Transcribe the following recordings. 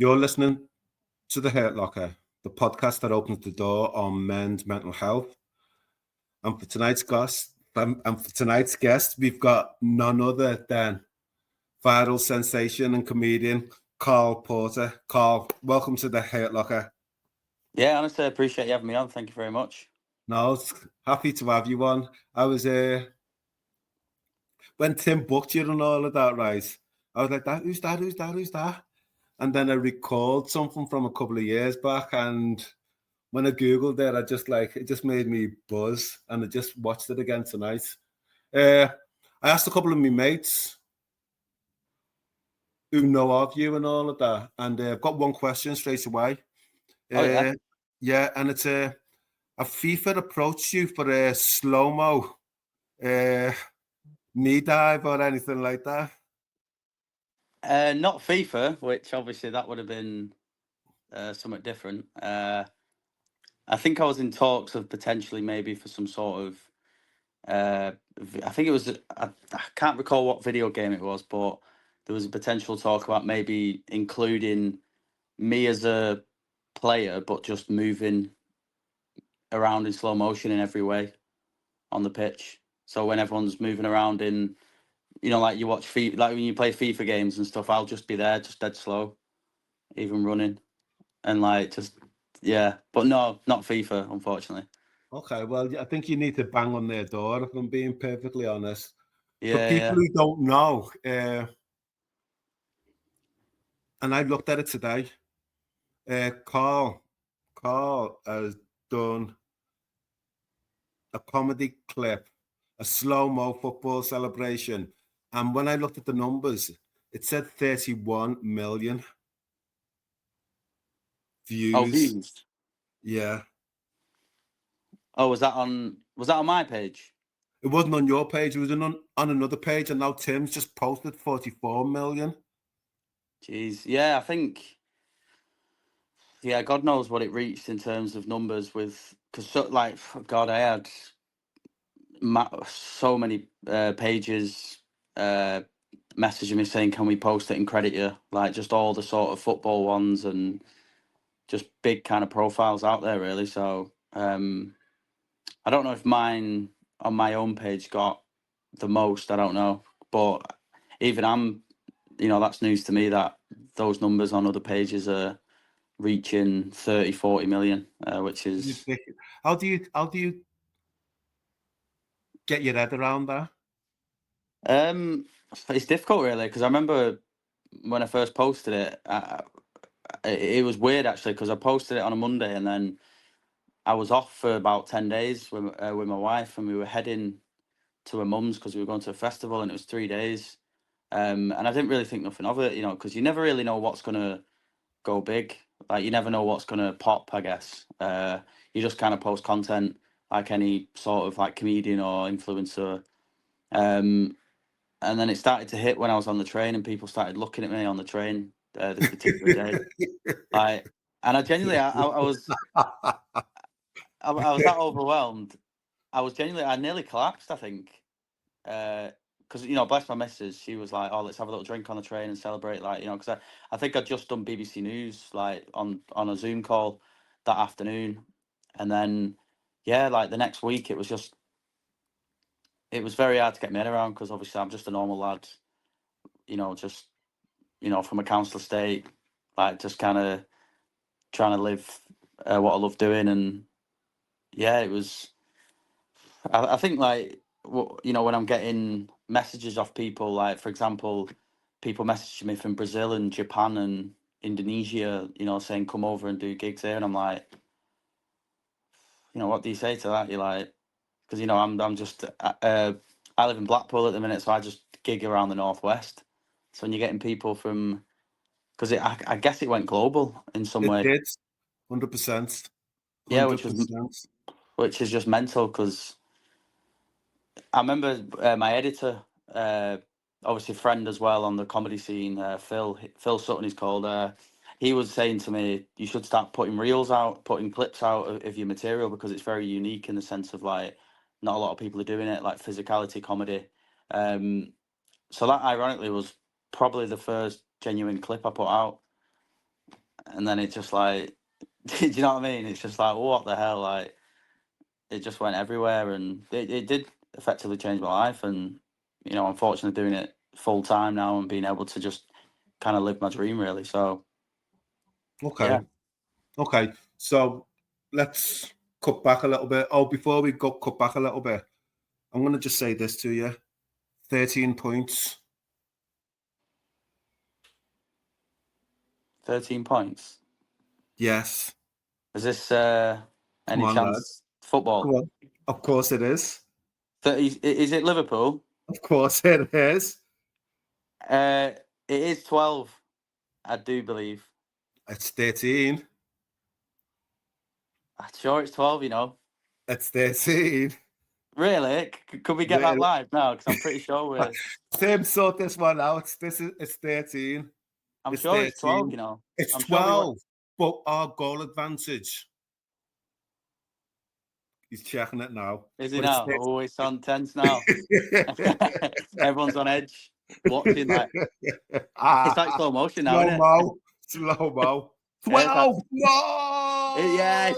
You're listening to The Hurt Locker, the podcast that opens the door on men's mental health. And for tonight's guest, we've got none other than viral sensation and comedian Karl Porter. Karl, welcome to The Hurt Locker. Yeah, honestly, I appreciate you having me on. Thank you very much. No, it's happy to have you on. I was when Tim booked you and all of that, right? I was like, who's that? And then I recalled something from a couple of years back, and when I Googled it, it just made me buzz, and I just watched it again tonight. I asked a couple of my mates who know of you and all of that, and I've got one question straight away. Yeah, and it's a FIFA approached you for a slow-mo knee dive or anything like that? Not FIFA, which obviously that would have been somewhat different. I think I was in talks of potentially maybe for some sort of. I think it was. I can't recall what video game it was, but there was a potential talk about maybe including me as a player, but just moving around in slow motion in every way on the pitch. So when everyone's moving around in, like you watch FIFA, like when you play FIFA games and stuff, I'll just be there, just dead slow, even running, and but no, not FIFA, unfortunately. Okay, well, I think you need to bang on their door, if I'm being perfectly honest. Yeah, for people who don't know, and I looked at it today, Karl has done a comedy clip, a slow-mo football celebration, and when I looked at the numbers, it said 31 million views. Oh, views. Yeah. Oh, was that on my page? It wasn't on your page. It was on another page, and now Tim's just posted 44 million. Jeez, yeah, I think. Yeah, God knows what it reached in terms of numbers because God, I had so many pages messaging me saying, "Can we post it and credit you?" Like just all the sort of football ones and just big kind of profiles out there, really. So I don't know if mine on my own page got the most. I don't know, but even that's news to me that those numbers on other pages are reaching 30-40 million, which is how do you get your head around that? It's difficult, really, because I remember when I first posted it, it was weird actually, because I posted it on a Monday and then I was off for about 10 days with my wife, and we were heading to her mum's because we were going to a festival, and it was 3 days. And I didn't really think nothing of it, because you never really know what's going to go big. Like, you never know what's going to pop, I guess. You just kind of post content like any sort of like comedian or influencer. And then it started to hit when I was on the train, and people started looking at me on the train this particular day. And I genuinely, I was that overwhelmed. I nearly collapsed, I think. Because bless my missus, she was like, "Oh, let's have a little drink on the train and celebrate," because I think I'd just done BBC News on a Zoom call that afternoon, and then the next week it was very hard to get my head around, because obviously I'm just a normal lad, from a council estate, just kind of trying to live what I love doing, and it was. I think when I'm getting messages off people, like for example, people messaging me from Brazil and Japan and Indonesia, saying come over and do gigs here, and I'm like, what do you say to that? You're like, because I'm just I live in Blackpool at the minute, so I just gig around the northwest. So when you're getting people from, because I guess it went global in some way. It did, 100%. Yeah, which is just mental, because I remember my editor, obviously friend as well on the comedy scene, Phil Sutton he's called. He was saying to me, you should start putting reels out, putting clips out of your material, because it's very unique in the sense of like not a lot of people are doing it, like physicality comedy. So that ironically was probably the first genuine clip I put out, and then it just like, do you know what I mean? It's just like, what the hell? Like, it just went everywhere, and it did effectively change my life. And unfortunately, doing it full time now and being able to just kind of live my dream, really. So, Okay. So let's cut back a little bit. Oh, before we go cut back a little bit, I'm going to just say this to you: 13 points. 13 points. Yes. Is this Come any on, lad. chance football? Come on. Of course it is. 30, is it Liverpool? Of course it is. It is 12. I do believe. It's 13. I'm sure it's 12. It's 13. Really? Could we get that Really? live now? Because I'm pretty sure we're. Tim, sort this one out. It's 13. I'm It's sure it's 12. 13. It's I'm sure we were. 12. But our goal advantage. He's checking it now. Is he But it's now? Oh, it's on tense now. 13. Everyone's on edge, watching like it's like slow motion now, isn't it? Slow mo. Yeah, 12. No. yeah.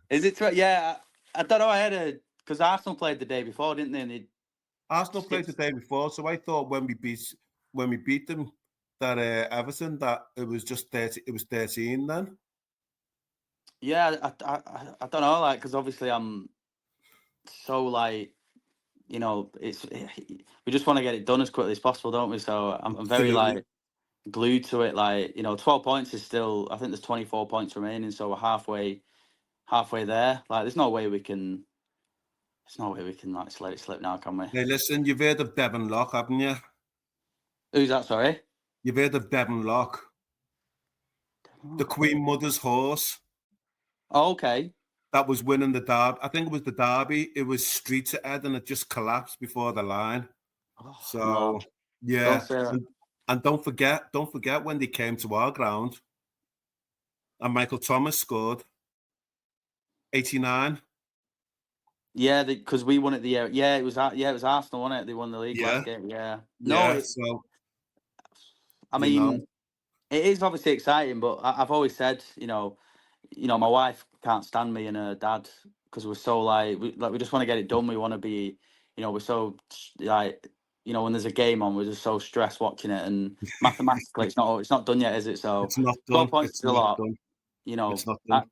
Is it? Yeah, I don't know. I had because Arsenal played the day before, didn't they? And Arsenal played the day before, so I thought when we beat them, that Everton, that it was just 30. It was 13 then. yeah, I don't know, like, because obviously I'm so like, it's we just want to get it done as quickly as possible, don't we? So I'm very Absolutely. like glued to it. Like 12 points is still. I think there's 24 points remaining, so we're halfway there. Like, there's no way we can. There's no way we can like just let it slip now, can we? Hey, listen, you've heard of Devon Lock, haven't you? Who's that? Sorry. You've heard of Devon Lock, the Queen Mother's horse Oh, okay. that was winning the derby. I think it was the derby. It was streets ahead, and it just collapsed before the line. Oh, So no. yeah, Don't say that. and don't forget when they came to our ground, and Michael Thomas scored 89. Yeah, because we won it the year. Yeah, it was Arsenal, wasn't it? They won the league Yeah, last game. Yeah. No, yeah. So I you know, mean, it is obviously exciting, but I've always said, my wife can't stand me and her dad because we're so we just want to get it done. We want to be, we're so like, when there's a game on, we're just so stressed watching it. And mathematically, it's not done yet, is it? So it's not 12 done. points It's is a not lot. done. It's not I, done.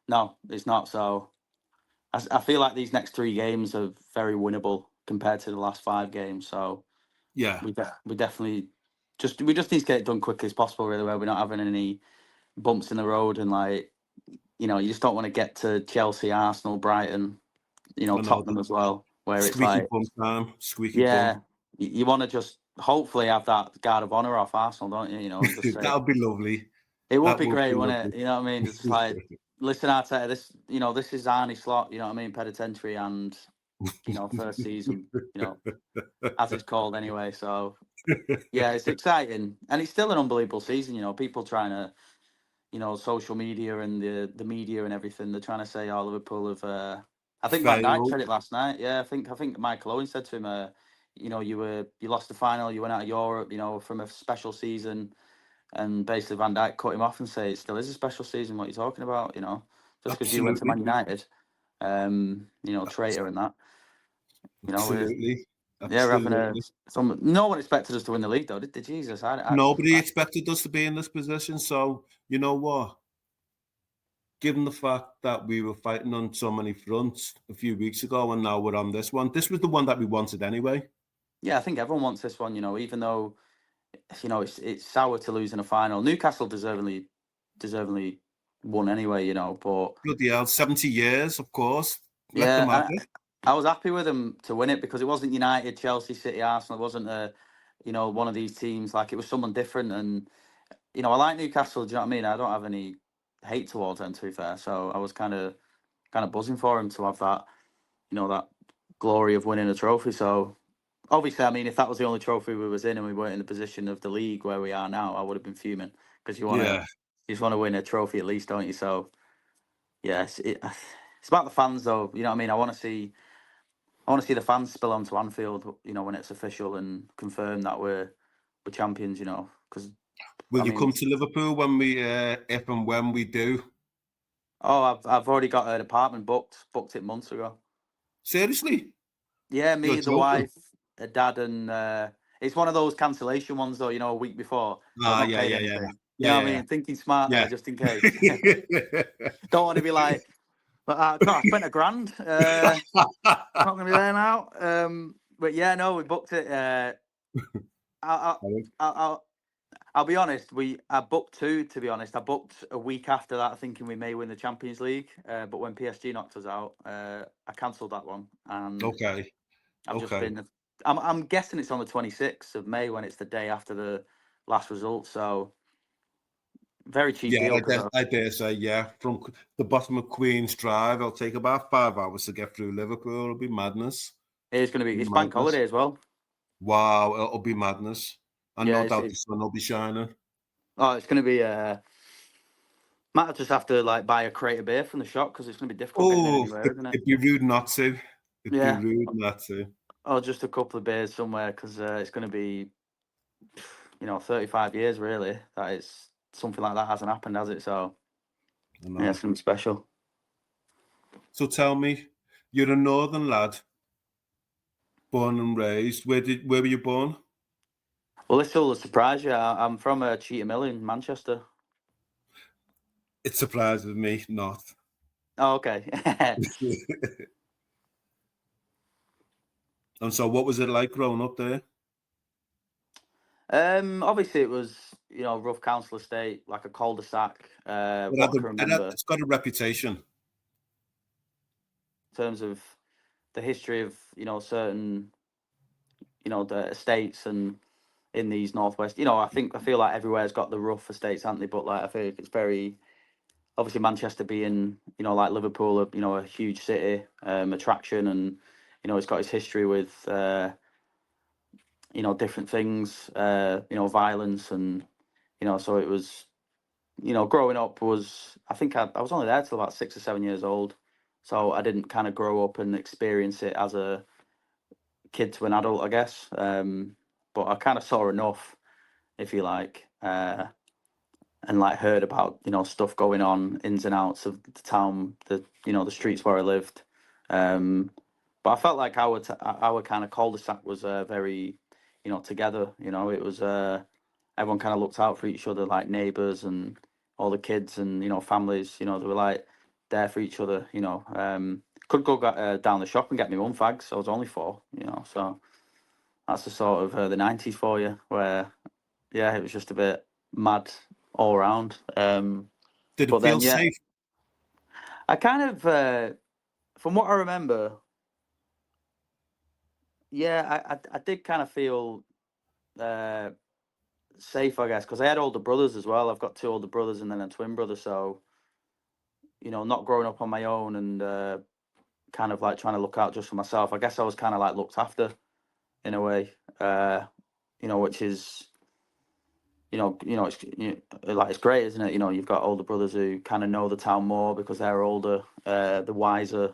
no, it's not. So I feel like these next 3 games are very winnable compared to the last 5 games. So Yeah. we definitely we just need to get it done quickly as possible, really, where we're not having any bumps in the road, and like, you just don't want to get to Chelsea, Arsenal, Brighton, I know Tottenham as well, where it's squeaky like, bum time. Squeaky yeah, bum. you want to just hopefully have that guard of honour off Arsenal, don't you? And just say That would be lovely. it would That be would be great, wouldn't lovely. it? You know what I mean? Just like, listen, Arteta, this is Arnie Slot, you know what I mean? Penitentiary, and first season, as it's called anyway. So yeah, it's exciting, and it's still an unbelievable season. People trying to, social media and the media and everything. They're trying to say, "Oh, Liverpool have." I think Van Dijk Fail. said it last night. Yeah, I think Michael Owen said to him, you lost the final, you went out of Europe, from a special season, and basically Van Dijk cut him off and say it still is a special season. What are you talking about? Just because you went to Absolutely. Man United, traitor and that. Absolutely. We're having Absolutely. no one expected us to win the league, though, did they? Jesus, Nobody expected us to be in this position. So you know what? Given the fact that we were fighting on so many fronts a few weeks ago, and now we're on this one. This was the one that we wanted anyway. Yeah, I think everyone wants this one. Even though it's sour to lose in a final. Newcastle deservingly won anyway. But Bloody hell, 70 years, of course. Let them have yeah, it. I was happy with them to win it because it wasn't United, Chelsea, City, Arsenal. It wasn't one of these teams. Like, it was someone different, and I like Newcastle. Do you know what I mean? I don't have any hate towards them, to be fair. So I was kind of buzzing for him to have that, that glory of winning a trophy. So obviously, I mean, if that was the only trophy we was in and we weren't in the position of the league where we are now, I would have been fuming because you Yeah. just want to win a trophy at least, don't you? So yes, it's about the fans, though. You know what I mean? I want to see the fans spill onto Anfield, when it's official and confirmed that we're champions. Because Will I you mean, come to Liverpool when we, if and when we do? oh, I've already got an apartment booked it months ago. Seriously? Yeah, You're me, the joking? wife, dad, and it's one of those cancellation ones though. A week before, so I've Ah, not yeah, paid yeah, yeah. anything. You Yeah, know what yeah, I yeah. mean? Thinking smart there, Yeah. just in case. Don't want to be like, but God, I spent $1,000. Not gonna be there now. But yeah, no, we booked it. I, I'll I'll be honest. I booked two. To be honest, I booked a week after that, thinking we may win the Champions League. But when PSG knocked us out, I cancelled that one, and Okay. I've just Okay. been. I'm guessing it's on the 26th of May when it's the day after the last result. So very cheap Yeah, deal I dare say, yeah. From the bottom of Queen's Drive, I'll take about 5 hours to get through Liverpool. It'll be madness. it's going to be. It's bank Madness. holiday as well. Wow, it'll be madness. And Yeah, no it's, doubt the it's sun will be shining. oh, it's going to be. Might just have to like buy a crate of beer from the shop because it's going to be difficult getting in Oh, anywhere, isn't it? it'd be rude not to. It'd be Yeah, rude not to. or just a couple of beers somewhere because it's going to be 35 years really. That is something like that hasn't happened, has it? So I yeah, it's know. going to be special. So tell me, you're a northern lad, born and raised. Where were you born? Well, this will surprise you. I'm from Cheetham Mill in Manchester. It surprises me not. Oh, okay. And so what was it like growing up there? Obviously it was rough council estate, like a cul-de-sac. What I can remember It's got a reputation. in terms of the history of certain the estates and in these northwest. I feel like everywhere's got the rough estates, haven't they? But like I feel like it's very obviously Manchester being like Liverpool, a huge city attraction, and it's got its history with different things, violence, and so it was growing up was I think I was only there till about 6 or 7 years old, so I didn't kind of grow up and experience it as a kid to an adult, I guess. But I kind of saw enough, if you like, and like heard about stuff going on, ins and outs of the town, the streets where I lived. But I felt like our kind of cul-de-sac was very together. It was everyone kind of looked out for each other, like neighbours and all the kids and families. They were like there for each other. Could go down the shop and get me one fags. I was only 4. So that's the sort of the 90s for you, where yeah, it was just a bit mad all around. Did But it feel then, yeah, safe? I kind of, from what I remember, yeah, I did kind of feel uh, safe, I guess, because I had older brothers as well. I've got 2 older brothers and then a twin brother. So, not growing up on my own and kind of like trying to look out just for myself, I guess I was kind of like looked after in a way, which is, it's great, isn't it? You've got older brothers who kind of know the town more because they're older, the wiser,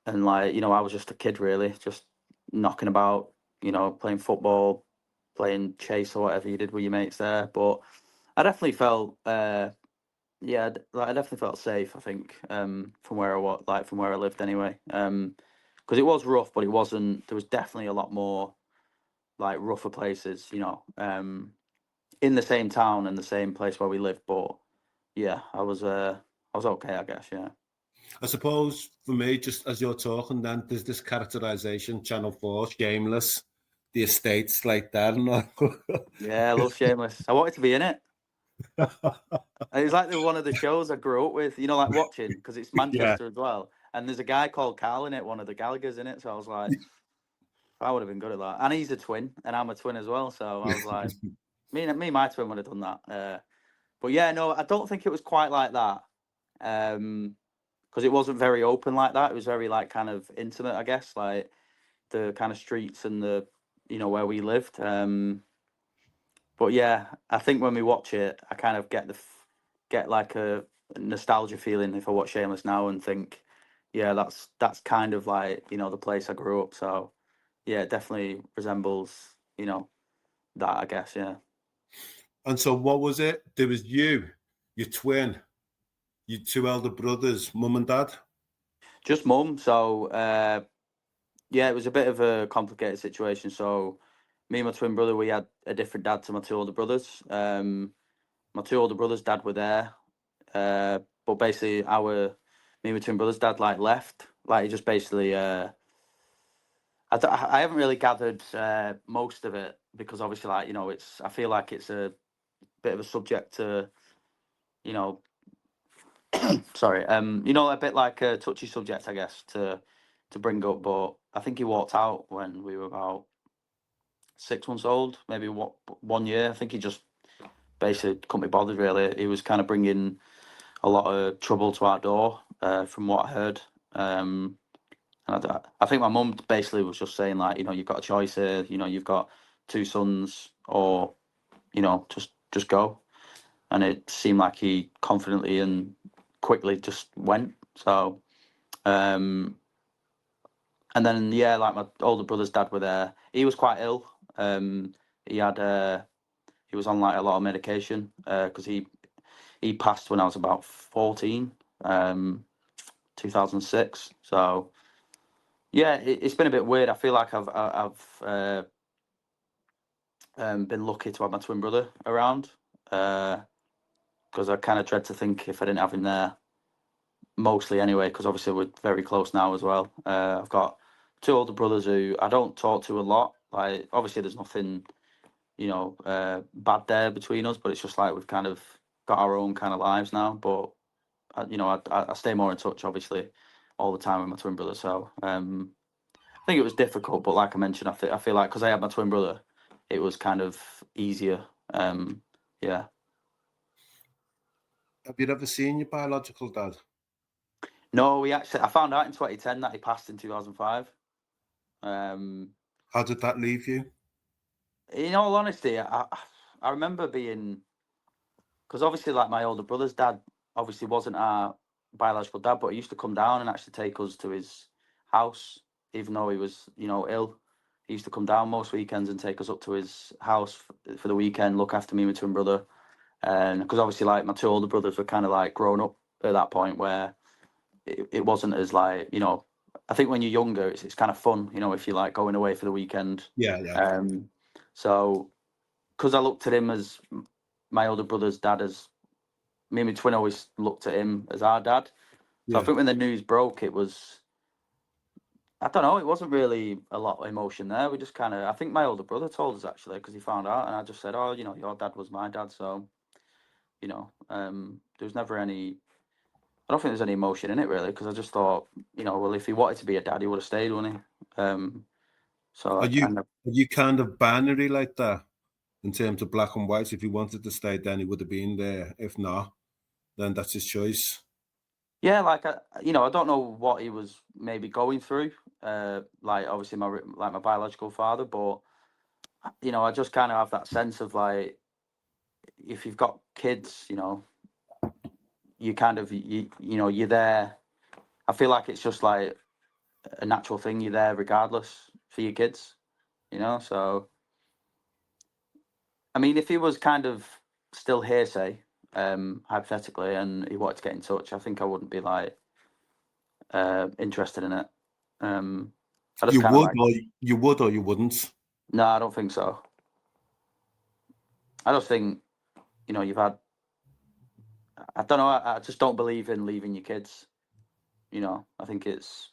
and like I was just a kid really, just knocking about, playing football, playing chase or whatever you did with your mates there. But I definitely felt, yeah, like I definitely felt safe. I think from where I was, like from where I lived anyway, because it was rough, but it wasn't. There was definitely a lot more like rougher places, in the same town and the same place where we live. But yeah, I was okay, I guess. Yeah. I suppose for me, just as you're talking, then there's this characterization, Channel 4, Shameless, the estates like that. And all. Yeah, I love Shameless. I wanted to be in it. It was like one of the shows I grew up with, like watching because it's Yeah. Manchester as well. And there's a guy called Karl in it, one of the Gallaghers in it. So I was like, I would have been good at that. And he's a twin, and I'm a twin as well. So I was like, me and my twin would have done that. But yeah, no, I don't think it was quite like that. Because it wasn't very open like that. It was very like kind of intimate, I guess, like the kind of streets and the where we lived. But yeah, I think when we watch it, I kind of get like a nostalgia feeling if I watch Shameless now and think, yeah, that's kind of like the place I grew up. So yeah, it definitely resembles that, I guess. Yeah. And so what was it? There was you, your twin, your two elder brothers, mum and dad? Just mum. So yeah, it was a bit of a complicated situation. So me and my twin brother, we had a different dad to my two older brothers. My two older brothers' dad were there, but basically me and my twin brother's dad like left. Like he just basically I haven't really gathered most of it because obviously, like, you know, I feel like it's a bit of a subject to, you know, sorry, you know, a bit like a touchy subject, I guess, to bring up. But I think he walked out when we were about 6 months old, maybe 1 year. I think he just basically couldn't be bothered. Really, he was kind of bringing a lot of trouble to our door, from what I heard. And I think my mum basically was just saying, like, you know, you've got a choice here. You know, you've got two sons, or, you know, just go. And it seemed like he confidently and quickly just went. So, and then yeah, like my older brother's dad were there. He was quite ill. He had he was on like a lot of medication because he passed when I was about 14, 2006. So yeah, it's been a bit weird. I feel like I've been lucky to have my twin brother around, because I kind of dread to think if I didn't have him there, mostly anyway, because obviously we're very close now as well. I've got two older brothers who I don't talk to a lot. Like, obviously there's nothing, you know, bad there between us, but it's just like we've kind of got our own kind of lives now. But you know, I stay more in touch, obviously, all the time with my twin brother. So I think it was difficult, but like I mentioned, I feel like because I had my twin brother, it was kind of easier. Yeah. Have you ever seen your biological dad? No, I found out in 2010 that he passed in 2005. How did that leave you? In all honesty, I remember being, because obviously, like, my older brother's dad obviously wasn't our biological dad, but he used to come down and actually take us to his house, even though he was, you know, ill. He used to come down most weekends and take us up to his house for the weekend, look after me and my twin brother. And because obviously, like, my two older brothers were kind of like grown up at that point where it wasn't as, like, you know, I think when you're younger, it's kind of fun, you know, if you're like going away for the weekend. Yeah, yeah. So because I looked at him as my older brother's dad, as me and my twin always looked at him as our dad. So I Yeah. think when the news broke, it was, I don't know, it wasn't really a lot of emotion there. We just kind of, I think my older brother told us actually because he found out, and I just said, oh, you know, your dad was my dad, so, you know, there was never any. I don't think there's any emotion in it really, because I just thought, you know, well, if he wanted to be a dad, he would have stayed, wouldn't he? So Are I you kind of, are you kind of binary like that in terms of black and white? If he wanted to stay, then he would have been there. If not, then that's his choice. yeah, like, you know, I don't know what he was maybe going through, like obviously my biological father, but you know, I just kind of have that sense of like, if you've got kids, you know, you kind of you know, you're there. I feel like it's just like a natural thing. You're there regardless for your kids, you know. So I mean, if he was kind of still hearsay, hypothetically, and he wanted to get in touch, I think I wouldn't be like interested in it. I just You kind of would, like, or you would, or you wouldn't. no, I don't think so. I just think, you know, you've had. I don't know. I just don't believe in leaving your kids. You know, I think it's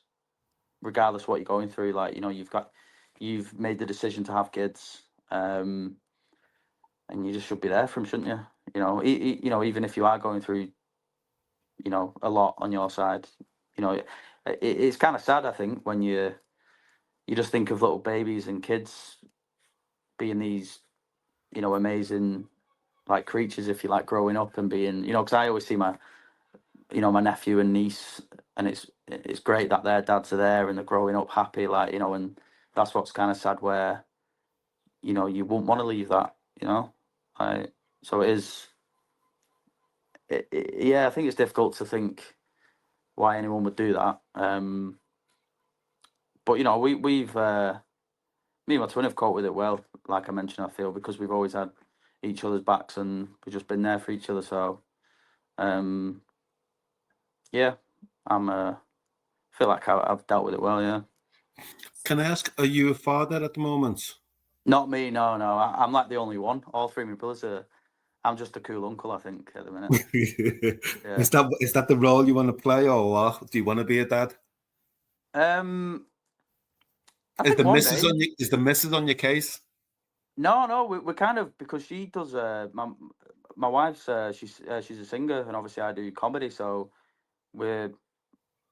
regardless what you're going through. Like, you know, you've made the decision to have kids, and you just should be there for them, shouldn't you? You know, you know, even if you are going through, you know, a lot on your side, you know, it's kind of sad. I think when you just think of little babies and kids being these, you know, amazing like creatures, if you like, growing up and being, you know, because I always see my, you know, my nephew and niece, and it's great that their dads are there and they're growing up happy, like, you know, and that's what's kind of sad, where, you know, you wouldn't want to leave that, you know. I So it is, yeah, I think it's difficult to think why anyone would do that. But you know, we've me and my twin have coped with it well, like I mentioned. I feel because we've always had, each other's backs, and we've just been there for each other. So, yeah, I feel like I've dealt with it well. Yeah. Can I ask, are you a father at the moment? Not me. No. I'm like the only one. All three of my brothers are. I'm just a cool uncle, I think, at the minute. Yeah. Is that the role you want to play, or what? Do you want to be a dad? I Is think the one missus day. is the missus on your case? No, we're kind of, because she does. My wife's she's a singer, and obviously I do comedy, so we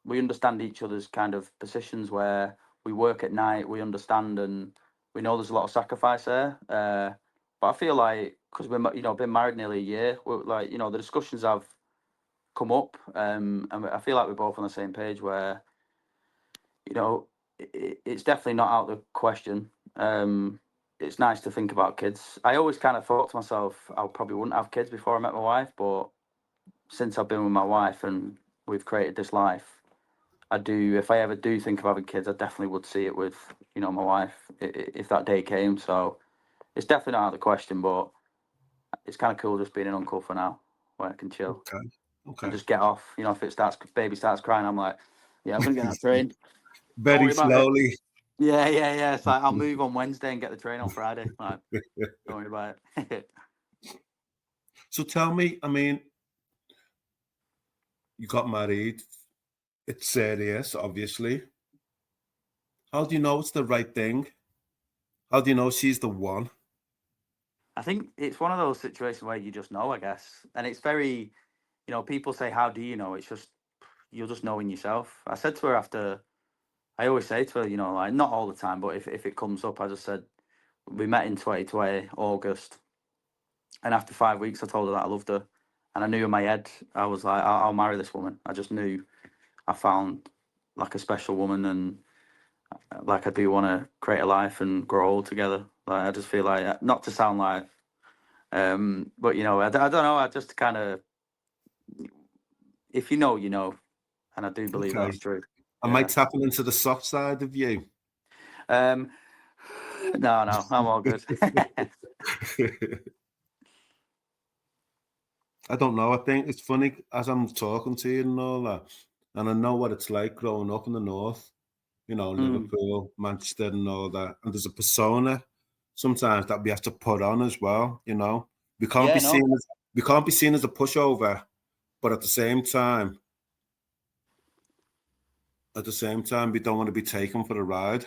understand each other's kind of positions where we work at night. We understand, and we know there's a lot of sacrifice there. But I feel like, because we're been married nearly a year, we're like, the discussions have come up, and I feel like we're both on the same page where, it's definitely not out of the question. It's nice to think about kids. I always kind of thought to myself I probably wouldn't have kids before I met my wife, but since I've been with my wife and we've created this life, I do. If I ever do think of having kids, I definitely would see it with, my wife, if that day came. So it's definitely not out of the question, but it's kind of cool just being an uncle for now, where I can chill and just get off. If baby starts crying, I'm like, yeah, I'm gonna get that train. Don't Very worry about it. slowly. Yeah. It's like, I'll move on Wednesday and get the train on Friday. Like, don't worry about it. So tell me, I mean, you got married. It's serious, obviously. How do you know it's the right thing? How do you know she's the one? I think it's one of those situations where you just know, I guess. And it's very, people say, how do you know? It's just, you'll just know in yourself. I said to her after, I always say to her, like, not all the time, but if it comes up, I just said, we met in 2020, August. And after 5 weeks, I told her that I loved her. And I knew in my head, I was like, I'll marry this woman. I just knew I found like a special woman, and like, I do want to create a life and grow old together. Like, I just feel like, not to sound like, but I don't know. I just kind of, if you know, and I do believe Okay. that's true. Am I tapping into the soft side of you? No, I'm all good. I don't know. I think it's funny as I'm talking to you and all that, and I know what it's like growing up in the north, Liverpool, Manchester, and all that. And there's a persona sometimes that we have to put on as well. We can't be seen as a pushover, but at the same time, we don't want to be taken for the ride.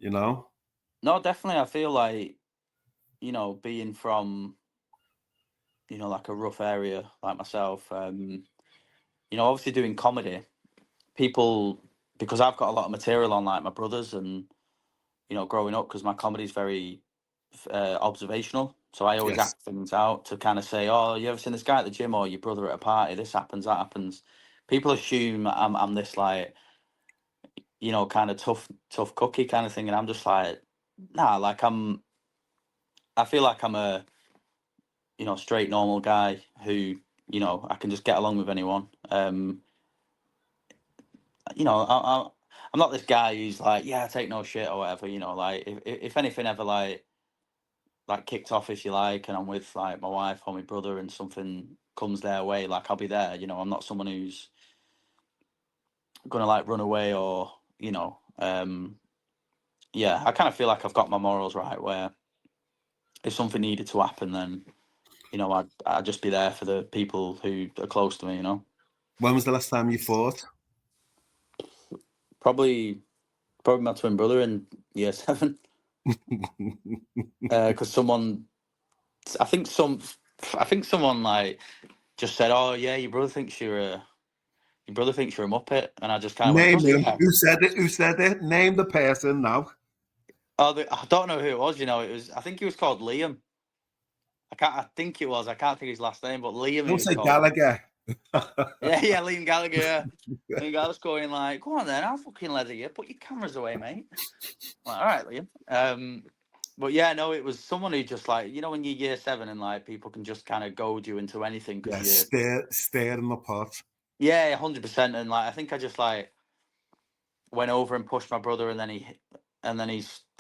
No, definitely. I feel like, being from, like a rough area like myself, obviously doing comedy, people, because I've got a lot of material on like my brothers, and, growing up, because my comedy is very observational. So I always Yes. act things out to kind of say, oh, you ever seen this guy at the gym, or your brother at a party? This happens, that happens. People assume I'm this, like, kind of tough cookie kind of thing, and I'm just like, nah, like, I feel like I'm a, straight normal guy who, I can just get along with anyone. I'm not this guy who's like, yeah, I take no shit or whatever. Like, if anything ever like kicked off, if you like, and I'm with like my wife or my brother, and something comes their way, like, I'll be there. I'm not someone who's gonna like run away, or yeah, I kind of feel like I've got my morals right, where if something needed to happen, then I'd just be there for the people who are close to me. When was the last time you fought? Probably my twin brother in year 7. Because someone, I think someone like just said, "Oh yeah, your brother thinks you're a muppet," and I just kind of went, Name "Does he?" him. Who said it? Who said it? Name the person now. Oh, I don't know who it was. It was. I think he was called Liam. I think it was. I can't think his last name, but Liam he Don't was say called. Gallagher. Yeah, Liam Gallagher. Yeah. And I was going like, "Go on then, I'll fucking leather you. Put your cameras away, mate." I'm like, all right, Liam. But yeah, no, it was someone who just, like, when you're year 7 and like people can just kind of goad you into anything because Stare in the pot. Yeah, 100%. And like, I think I just like went over and pushed my brother, and then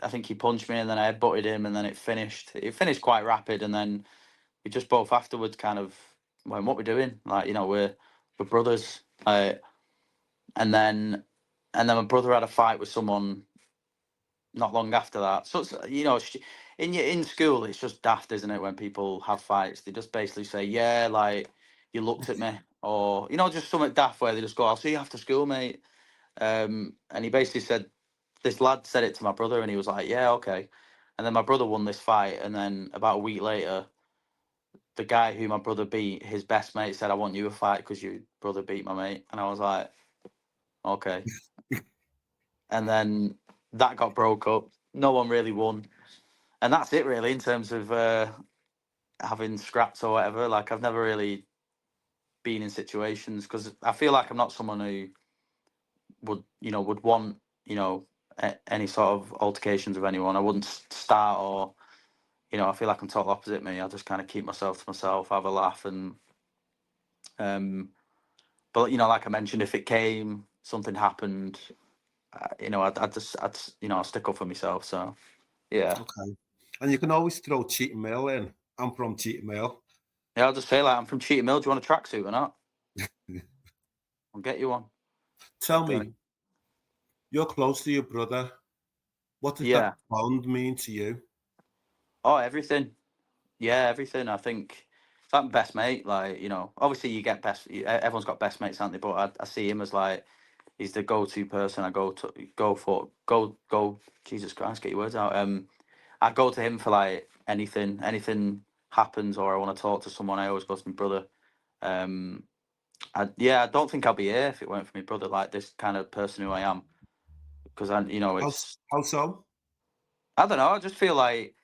I think he punched me, and then I headbutted him, and then it finished quite rapid, and then we just both afterwards kind of went, what we're doing, like, you know, we're brothers, and then my brother had a fight with someone not long after that. So it's, you know, in school, it's just daft, isn't it? When people have fights, they just basically say, yeah, like, you looked at me, or, you know, just something daft where they just go, I'll see you after school, mate. And he basically said, this lad said it to my brother, and he was like, yeah, okay. And then my brother won this fight, and then about a week later, the guy who my brother beat, his best mate, said, I want you a fight because your brother beat my mate. And I was like, okay. And then that got broke up. No one really won. And that's it, really, in terms of having scraps or whatever. Like, I've never really been in situations, because I feel like I'm not someone who would want, any sort of altercations with anyone. I wouldn't start, or, I feel like I'm total opposite me. I just kind of keep myself to myself, have a laugh, and but, like I mentioned, if it came, something happened, I'd stick up for myself. So yeah, Okay. And you can always throw cheating mail in. I'm from cheating mail. yeah. I'll just say, like, I'm from Cheetah Mill. Do you want a tracksuit or not? I'll get you one. Tell But, me, you're close to your brother. What does that yeah. bond mean to you? Oh, everything. Yeah, everything. I think it's like my best mate. Like, obviously you get everyone's got best mates, aren't they? But I see him as, like, he's the go-to person. I go. Jesus Christ, get your words out. I go to him for, like, anything happens, or I want to talk to someone. I always go to my brother. I don't think I'll be here if it weren't for my brother. Like, this kind of person who I am, because How, how so? I don't know. I just feel like,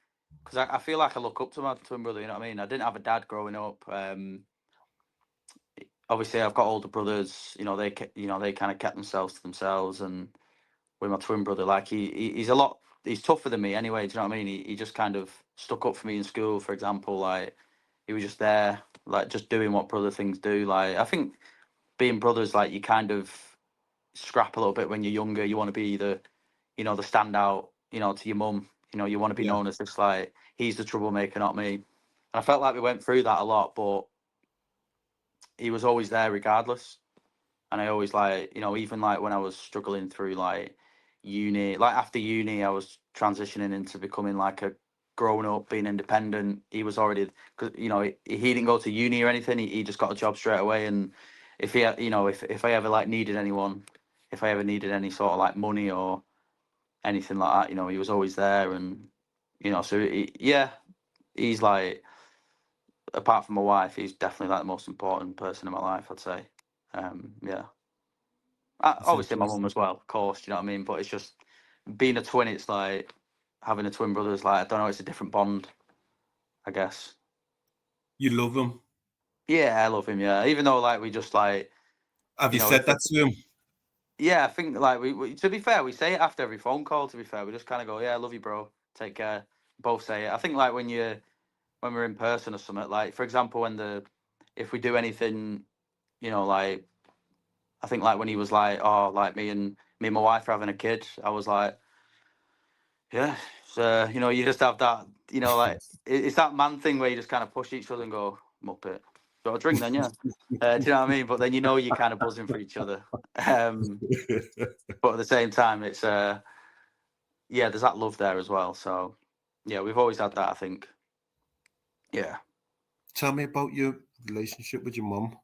because I feel like I look up to my twin brother. You know what I mean? I didn't have a dad growing up. Obviously, I've got older brothers. They kind of kept themselves to themselves, and with my twin brother, like, he's tougher than me anyway. Do you know what I mean? He just kind of stuck up for me in school, for example. Like, he was just there, like, just doing what brother things do. Like, I think being brothers, like, you kind of scrap a little bit when you're younger. You want to be the standout, to your mum. You want to be Yeah. known as this, like, he's the troublemaker, not me. And I felt like we went through that a lot, but he was always there regardless. And I always, like, even, like, when I was struggling through, like, uni, like, after uni, I was transitioning into becoming, like, a grown up, being independent. He was already, because, he didn't go to uni or anything. He just got a job straight away. And if he, if I ever, like, needed anyone, if I ever needed any sort of, like, money or anything like that, he was always there. And, so yeah, he's, like, apart from my wife, he's definitely, like, the most important person in my life, I'd say. Yeah. That's Obviously, my mum interesting. as well, of course. Do you know what I mean? But it's just being a twin. It's like having a twin brother is, like, I don't know. It's a different bond, I guess. You love him. Yeah, I love him. Yeah, even though, like, we just, like, Have you said if that to him? yeah, I think, like, we to be fair, we say it after every phone call. To be fair, we just kind of go, yeah, I love you, bro. Take care. Both say it. I think, like, when we're in person or something, like, for example, if we do anything, like, I think, like, when he was like, oh, like, me and my wife are having a kid, I was like, yeah, so, you just have that, like, it's that man thing where you just kind of push each other and go, Muppet, got a drink then, yeah. Do you know what I mean? But then, you're kind of buzzing for each other. But at the same time, it's yeah, there's that love there as well. So yeah, we've always had that, I think. Yeah, Tell me about your relationship with your mum.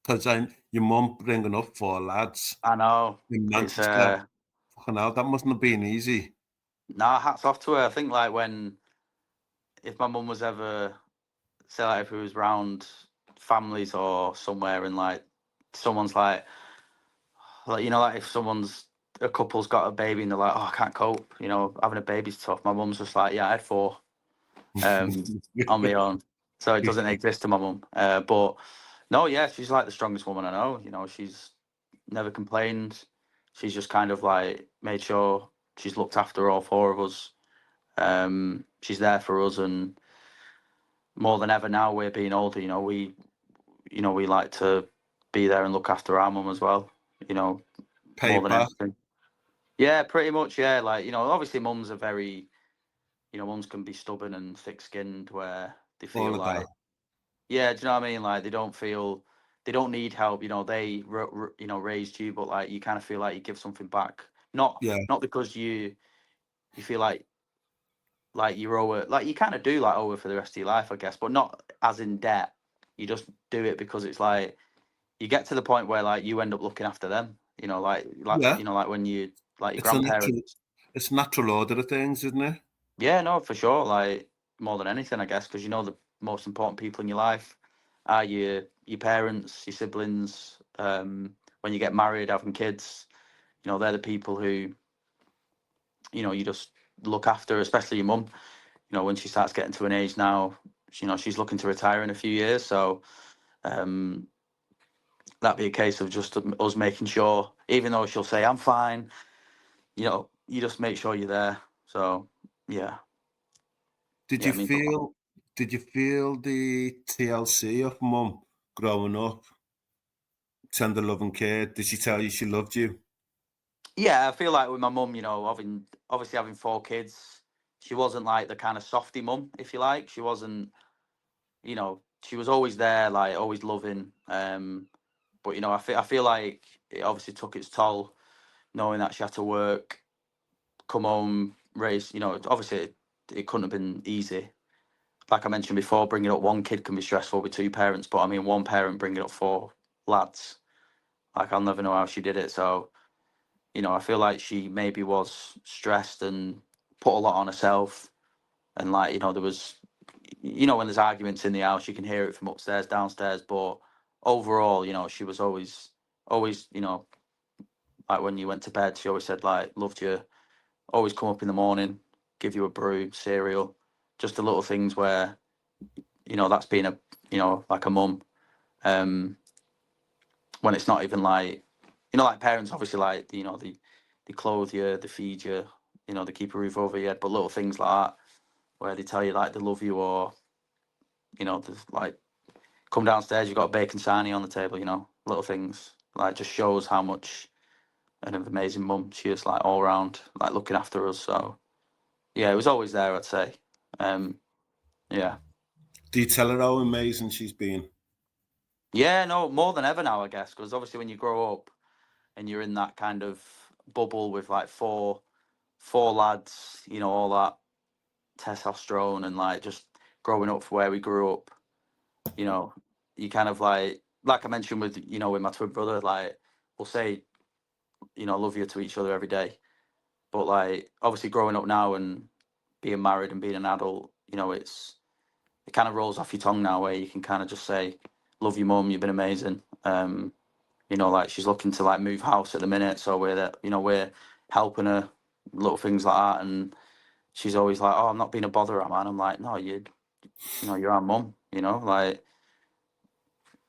Because your mum bringing up four lads I know. in It's Manchester. Fucking hell, that mustn't have been easy. nah, hats off to her. I think, like, if my mum was ever, say, like, if we was round families or somewhere, and, like, someone's like, like, if a couple's got a baby and they're like, oh, I can't cope, having a baby's tough. My mum's just like, yeah, I had four on my own, so it doesn't exist to my mum. But no, yeah, she's, like, the strongest woman I know. She's never complained. She's just kind of, like, made sure she's looked after all four of us. She's there for us, and more than ever now, we're being older. We like to be there and look after our mum as well. More than Paper. anything. Yeah, pretty much. Yeah, like, you know, obviously mums are very, you know, mums can be stubborn and thick-skinned where they All feel of that. like, yeah, do you know what I mean? Like they don't need help. You know, they you know, raised you, but like you kind of feel like you give something back. Not Yeah, not because you feel like you owe it, like you kind of do like owe it for the rest of your life, I guess, but not as in debt. You just do it because it's like you get to the point where like you end up looking after them. You know, like yeah. you know, like when you like your It's a natural, grandparents. it's natural order of things, isn't it? Yeah, no, for sure. Like more than anything, I guess, because you know the most important people in your life are your parents, your siblings. When you get married, having kids, you know they're the people who you know you just look after, especially your mum. You know when she starts getting to an age now, you know she's looking to retire in a few years, so um, that'd be a case of just us making sure, even though she'll say I'm fine, you know, you just make sure you're there. So yeah, Did yeah, you I mean. feel did you feel the TLC of mum growing up, tender loving care? Did she tell you she loved you? Yeah, I feel like with my mum, you know, obviously having 4 kids, she wasn't like the kind of softy mum, if you like. She wasn't, you know, she was always there, like always loving. But you know, I feel like it obviously took its toll, knowing that she had to work, come home, raise. You know, obviously it couldn't have been easy. Like I mentioned before, bringing up one kid can be stressful with two parents, but I mean, one parent bringing up 4 lads, like I'll never know how she did it. So you know, I feel like she maybe was stressed and put a lot on herself. And like, you know, there was, you know, when there's arguments in the house, you can hear it from upstairs, downstairs. But overall, you know, she was always, you know, like when you went to bed, she always said like, loved you, always come up in the morning, give you a brew, cereal, just the little things where, you know, that's being you know, like a mum. Um, when it's not even like, you know, like parents obviously like, you know, they clothe you, they feed you, you know, they keep a roof over your head, but little things like that where they tell you like they love you, or you know, there's like come downstairs, you've got a bacon sarnie on the table, you know, little things like just shows how much an amazing mum she is, like all round, like looking after us. So yeah, it was always there, I'd say. Um, yeah, Do you tell her how amazing she's been? yeah, no, more than ever now, I guess, because obviously when you grow up and you're in that kind of bubble with like four lads, you know, all that testosterone and like just growing up for where we grew up, you know, you kind of like I mentioned with, you know, with my twin brother, like we'll say, you know, love you to each other every day. But like obviously growing up now and being married and being an adult, you know, it kind of rolls off your tongue now where you can kind of just say, love your mum, you've been amazing. You know, like she's looking to like move house at the minute, so we're that, you know, we're helping her, little things like that. And she's always like, oh, I'm not being a bother, am I? And I'm like, no, you know, you're our mum, you know, like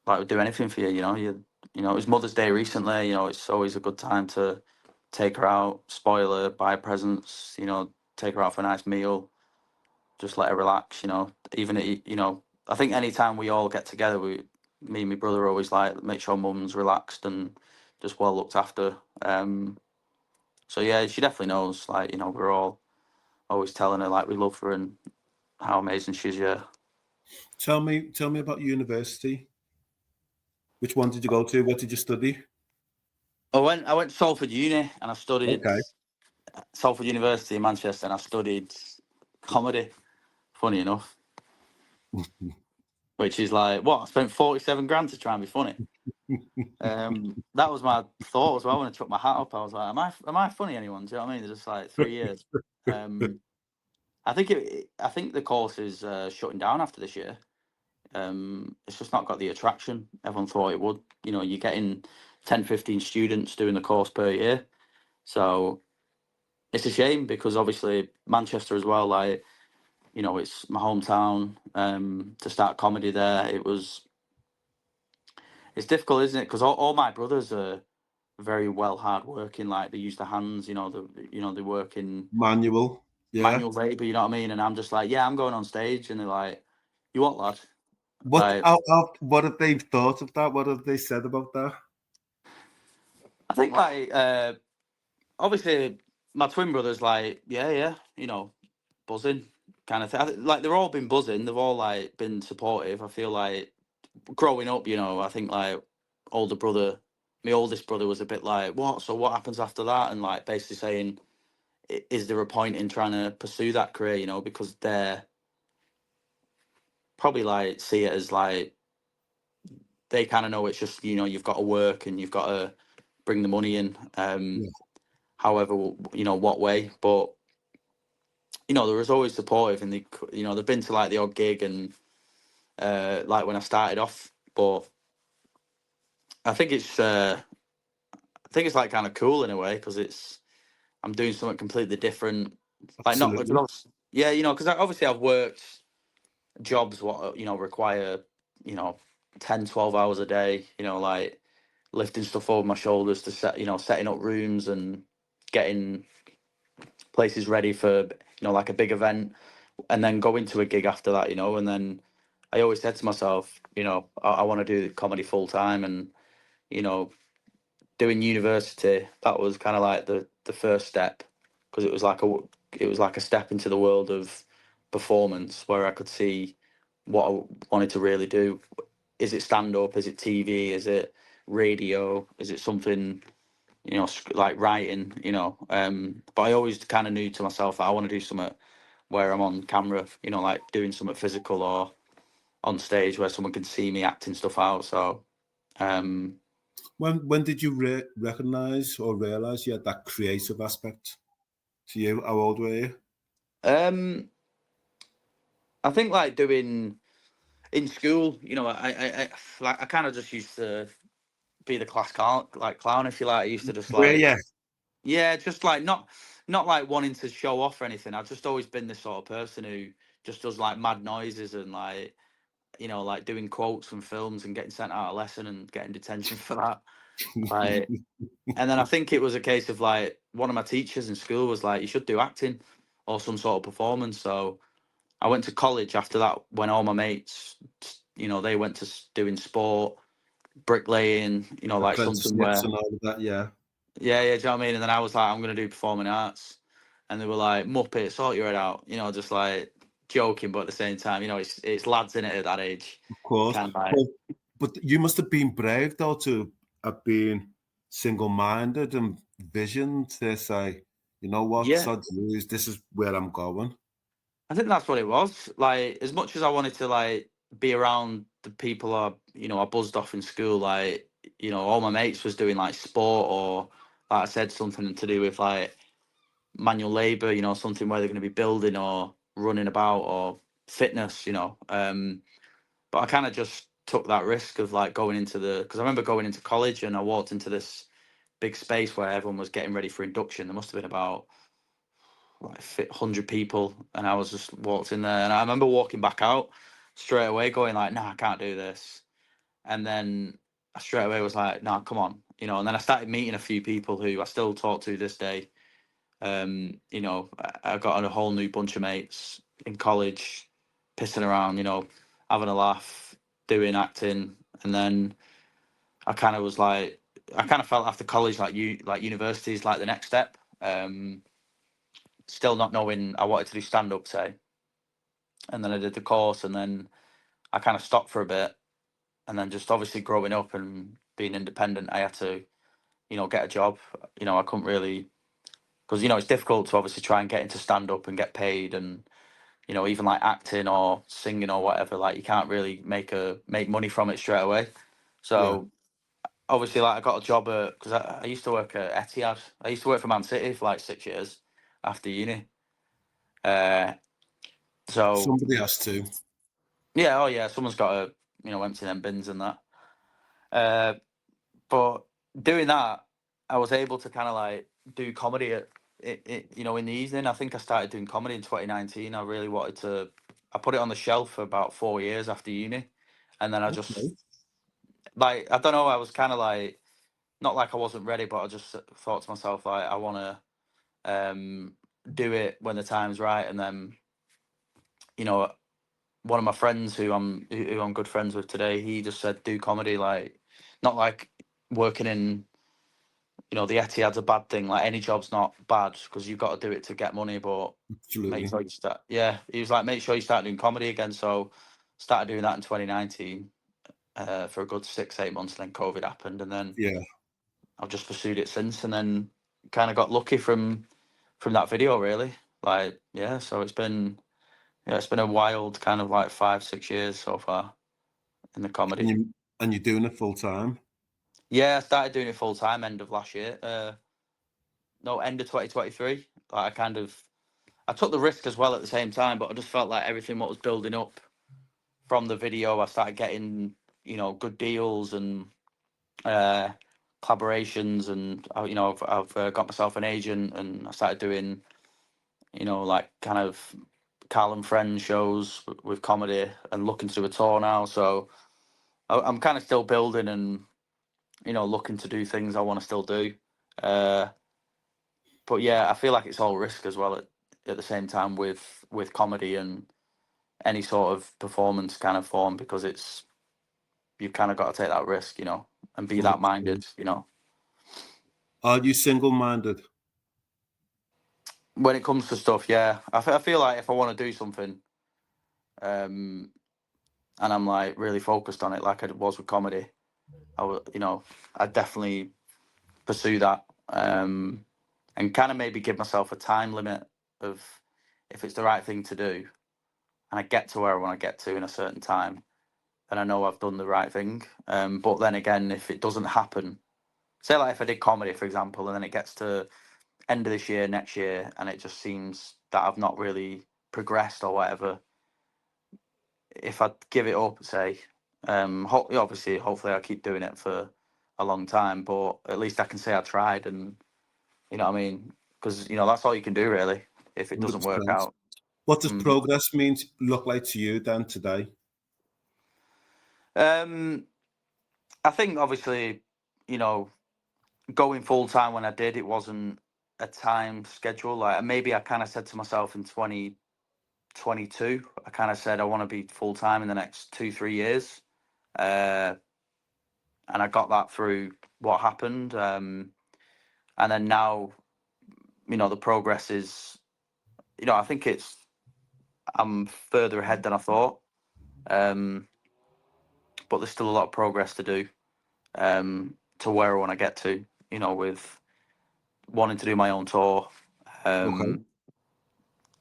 we'd do anything for you, you know. You know, it was Mother's Day recently, you know, it's always a good time to take her out, spoil her, buy presents, you know, take her out for a nice meal, just let her relax, you know. Even you know, I think anytime we all get together, me and my brother always like make sure mum's relaxed and just well looked after. So yeah, she definitely knows, like, you know, we're all always telling her like we love her and how amazing she is, yeah. Tell me about university. Which one did you go to? What did you study? I went to Salford Uni and I studied Okay. Salford University in Manchester, and I studied comedy. Funny enough, which is like what I spent 47 grand to try and be funny. That was my thought as well when I took my hat up. I was like, am I funny, anyone? Do you know what I mean? They're just like 3 years. I think the course is shutting down after this year. It's just not got the attraction everyone thought it would. You know, you're getting 10, 15 students doing the course per year, so it's a shame because obviously Manchester as well, like, you know, it's my hometown. To start comedy there, it's difficult, isn't it? Because all my brothers are very well hard working. Like they use their hands. They work in Manual. Yeah. manual labor. You know what I mean? And I'm just like, yeah, I'm going on stage, and they're like, you what, lad? What Like, what have they thought of that? What have they said about that? I think like obviously my twin brother's like, yeah, buzzing kind of thing. Like they've all been buzzing. They've all like been supportive. I feel like growing up, I think like older brother, my oldest brother was a bit like, what? So what happens after that? And like basically saying, is there a point in trying to pursue that career? Because they're probably like see it as like they kind of know it's just you've got to work and you've got to bring the money in. Yeah. However, what way, but there was always supportive, and they've been to like the odd gig and like when I started off, but I think it's like kind of cool in a way because I'm doing something completely different, like not Absolutely. yeah, because obviously I've worked jobs what require 10-12 hours a day, like lifting stuff over my shoulders to setting up rooms and getting places ready for like a big event, and then go into a gig after that, and then I always said to myself, I want to do comedy full time, and you know doing university, that was kind of like the first step, because it was like a step into the world of performance where I could see what I wanted to really do. Is it stand up? Is it TV? Is it radio? Is it something like writing? But I always kind of knew to myself that I want to do something where I'm on camera. Like doing something physical or on stage where someone can see me acting stuff out. So. When did you recognize or realize you had that creative aspect to you? How old were you? Um, I think like doing in school, I kind of just used to be the class clown, if you like. I used to just Were like, you? yeah, just like not like wanting to show off or anything. I've just always been this sort of person who just does like mad noises and like like doing quotes from films and getting sent out a lesson and getting detention for that. Like, and then I think it was a case of like one of my teachers in school was like, you should do acting or some sort of performance. So I went to college after that when all my mates, they went to doing sport, bricklaying, like something Apprenticeships where, and all of that, yeah. yeah, do you know what I mean? And then I was like, I'm going to do performing arts. And they were like, Muppet, sort your head out, just like joking, but at the same time, it's lads in it at that age. Of course. Kind of like, But you must have been brave, though, to have been single-minded and visioned to say, you know what, yeah, sod you, this is where I'm going. I think that's what it was. Like, as much as I wanted to like be around the people I buzzed off in school, like, all my mates was doing like sport or like I said, something to do with like manual labour, something where they're gonna be building or running about or fitness, But I kind of just took that risk of like going into because I remember going into college and I walked into this big space where everyone was getting ready for induction. There must have been about like 100 people, and I was just walked in there, and I remember walking back out straight away, going like, "No, I can't do this." And then I straight away was like, "No, come on," And then I started meeting a few people who I still talk to this day. I got a whole new bunch of mates in college, pissing around, having a laugh, doing acting, and then I kind of was like, I kind of felt after college like university is like the next step. Still not knowing I wanted to do stand up, say, and then I did the course, and then I kind of stopped for a bit, and then just obviously growing up and being independent, I had to get a job. I couldn't really, because it's difficult to obviously try and get into stand up and get paid, and even like acting or singing or whatever, like you can't really make money from it straight away. Yeah. So obviously, like I got a job at, because I used to work at Etihad. I used to work for Man City for like 6 years after uni. Uh, so Somebody has to. yeah, oh yeah, someone's got to empty them bins and that. Uh, but doing that, I was able to kind of like do comedy in the evening. I think I started doing comedy in 2019. I really wanted to. I put it on the shelf for about 4 years after uni, and then I just Okay. like I don't know. I was kind of like not like I wasn't ready, but I just thought to myself like I want to do it when the time's right, and then you know one of my friends who I'm good friends with today, he just said do comedy, like not like working in the Etihad's a bad thing. Like, any job's not bad because you've got to do it to get money, but Absolutely. make sure you start. Yeah, he was like, make sure you start doing comedy again. So started doing that in 2019 for a good 6-8 months. And then COVID happened, and then Yeah. I've just pursued it since, and then kind of got lucky from that video, really. Like, yeah, so it's been a wild kind of like 5-6 years so far in the comedy. And you're doing it full time. Yeah, I started doing it full time end of last year. No, end of 2023. Like, I took the risk as well at the same time, but I just felt like everything what was building up from the video, I started getting good deals and collaborations, and I've got myself an agent, and I started doing like kind of Karl and Friends shows with comedy, and looking to do a tour now. So I'm kind of still building and looking to do things I want to still do. But yeah, I feel like it's all risk as well at the same time with comedy and any sort of performance kind of form, because you've kind of got to take that risk, and be that 100%. minded, Are you single-minded? when it comes to stuff. Yeah, I feel like if I want to do something, and I'm like really focused on it, like I was with comedy, I'd definitely pursue that, and kind of maybe give myself a time limit of, if it's the right thing to do and I get to where I want to get to in a certain time, then I know I've done the right thing. But then again, if it doesn't happen, say like if I did comedy, for example, and then it gets to end of this year, next year, and it just seems that I've not really progressed or whatever, if I give it up, say, obviously, hopefully I'll keep doing it for a long time, but at least I can say I tried, and you know what I mean? Because that's all you can do, really, if it doesn't work 100%. out. What does Mm. progress look like to you, Dan, today? I think obviously, going full time when I did, it wasn't a time schedule. Like, maybe I kind of said to myself in 2022, I kind of said I want to be full time in the next 2-3 years, and I got that through what happened. And then now, the progress is, I think I'm further ahead than I thought. But there's still a lot of progress to do, to where I want to get to, with wanting to do my own tour. Okay.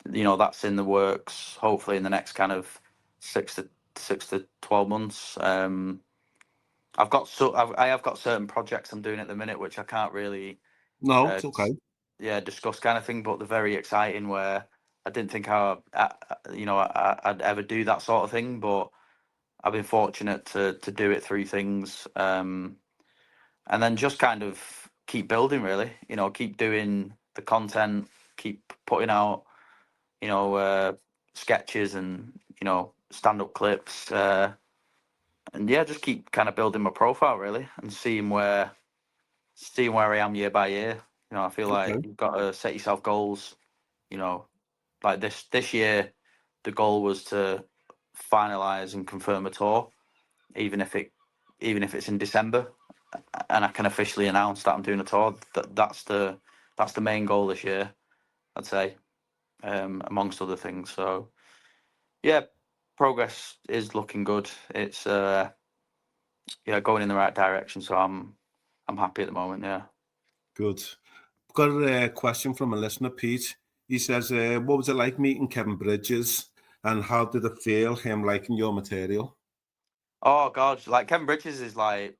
That's in the works, hopefully in the next kind of 6 to 12 months. I have got certain projects I'm doing at the minute which I can't really No, uh, it's okay. discuss, kind of thing, but they're very exciting, where I didn't think I'd ever do that sort of thing, but I've been fortunate to do it through things, and then just kind of keep building, really. Keep doing the content, keep putting out, sketches and stand-up clips, and yeah, just keep kind of building my profile, really, and seeing where I am year by year. I feel like Okay. you've got to set yourself goals. Like this year, the goal was to finalize and confirm a tour, even if it's in December, and I can officially announce that I'm doing a tour. That's the main goal this year, I'd say, amongst other things. So yeah, progress is looking good. It's going in the right direction. So I'm happy at the moment. Yeah. Good. Got a question from a listener, Pete. He says, what was it like meeting Kevin Bridges, and how did it feel, him liking your material? Oh God, like Ken Bridges is like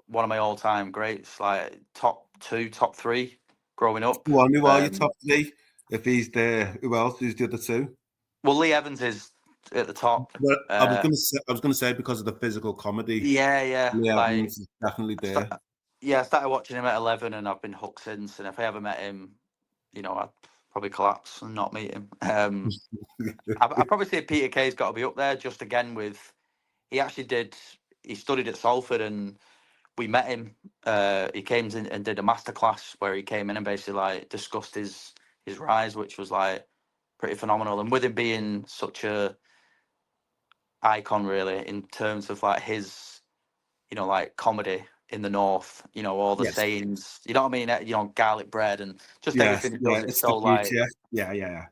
one of my all-time greats, like top 2, top 3 growing up. Who are your top 3? If he's there, who else? Who's the other 2? Well, Lee Evans is at the top. Well, I was gonna say because of the physical comedy, Yeah, Lee like, Evans is definitely I sta- there. I started watching him at 11, and I've been hooked since. And if I ever met him, I'd probably collapse and not meet him. I probably say Peter Kay's got to be up there, just again with, he studied at Salford, and we met him. He came in and did a masterclass where he came in and basically like discussed his rise, which was like pretty phenomenal. And with him being such a icon, really, in terms of like his, like comedy, in the north, you know, all the Yes. sayings, you know what I mean? You know, garlic bread and just Yes. everything he Yeah. does. It's It's so the like, beauty. Yeah.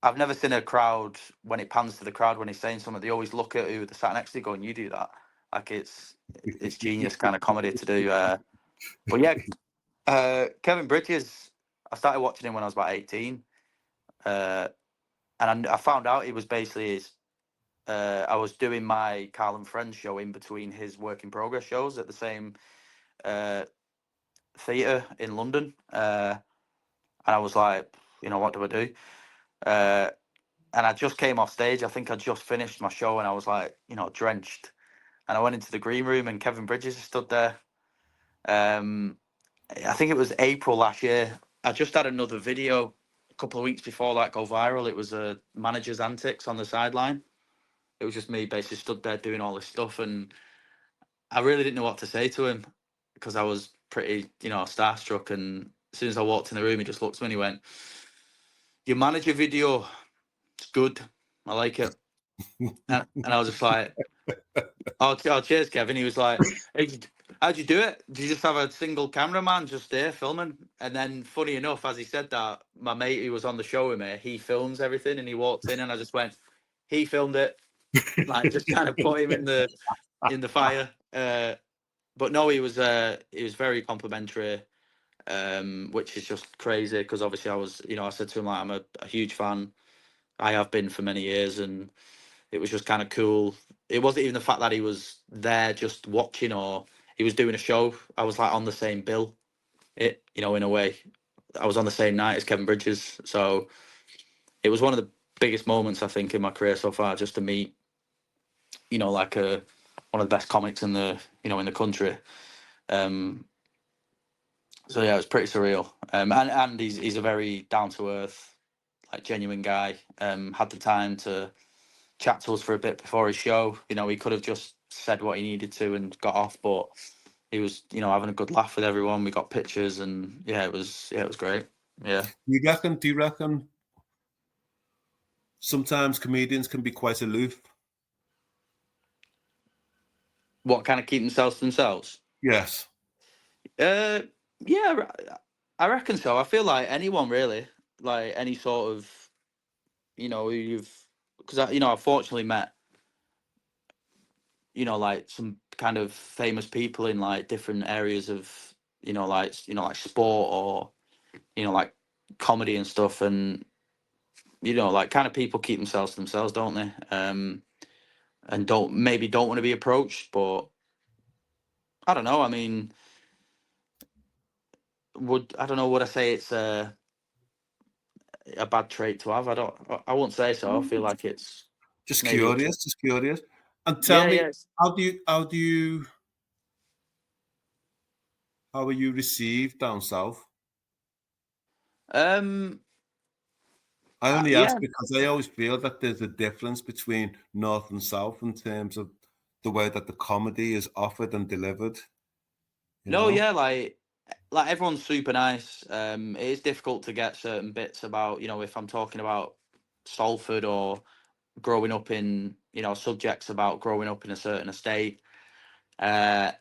I've never seen a crowd, when it pans to the crowd, when he's saying something, they always look at who they're sat next to going, you do that. Like it's genius kind of comedy to do. But yeah, Kevin Bridges, I started watching him when I was about 18. And I found out he was basically his, I was doing my Karl and Friends show in between his work in progress shows at the same theatre in London. And I was like, you know, what do I do? And I just came off stage. I think I just finished my show and I was like, you know, drenched. And I went into the green room and Kevin Bridges stood there. I think it was April last year. I just had another video a couple of weeks before that go viral. It was a manager's antics on the sideline. It was just me basically stood there doing all this stuff, and I really didn't know what to say to him because I was pretty, you know, starstruck. And as soon as I walked in the room, he just looked at me and he went, "Your manager video, it's good. I like it." And I was just like, oh, cheers, Kevin. He was like, hey, how'd you do it? Did you just have a single cameraman just there filming? And then, funny enough, as he said that, my mate who was on the show with me, he films everything, and he walked in, and I just went, he filmed it, like just kind of put him in the fire. But no, he was very complimentary, which is just crazy because obviously I was, you know, I said to him like I'm a huge fan. I have been for many years, and it was just kind of cool. It wasn't even the fact that he was there just watching or he was doing a show. I was like on the same bill. You know, in a way, I was on the same night as Kevin Bridges. So it was one of the biggest moments I think in my career so far, just to meet, you know, like one of the best comics in the, you know, in the country. So yeah, it was pretty surreal. And he's a very down to earth, like genuine guy. Had the time to chat to us for a bit before his show. You know, he could have just said what he needed to and got off, but he was, you know, having a good laugh with everyone. We got pictures, and it was great. Yeah. Do you reckon sometimes comedians can be quite aloof? What, kind of keep themselves to themselves? Yes. Yeah, I reckon so. I feel like anyone really, like any sort of, you know, because I've fortunately met, you know, like some kind of famous people in like different areas of, like sport or, like comedy and stuff. And, like kind of people keep themselves to themselves, don't they? And don't want to be approached, but I don't know. I mean, would I say it's a bad trait to have? I won't say so. I feel like it's Just maybe, curious. And tell yeah, me, yeah. how are you received down south? Um, I only yeah. ask because I always feel that there's a difference between north and south in terms of the way that the comedy is offered and delivered. You No, know? yeah, like everyone's super nice. It is difficult to get certain bits about, if I'm talking about Salford or growing up in, subjects about growing up in a certain estate. Uh,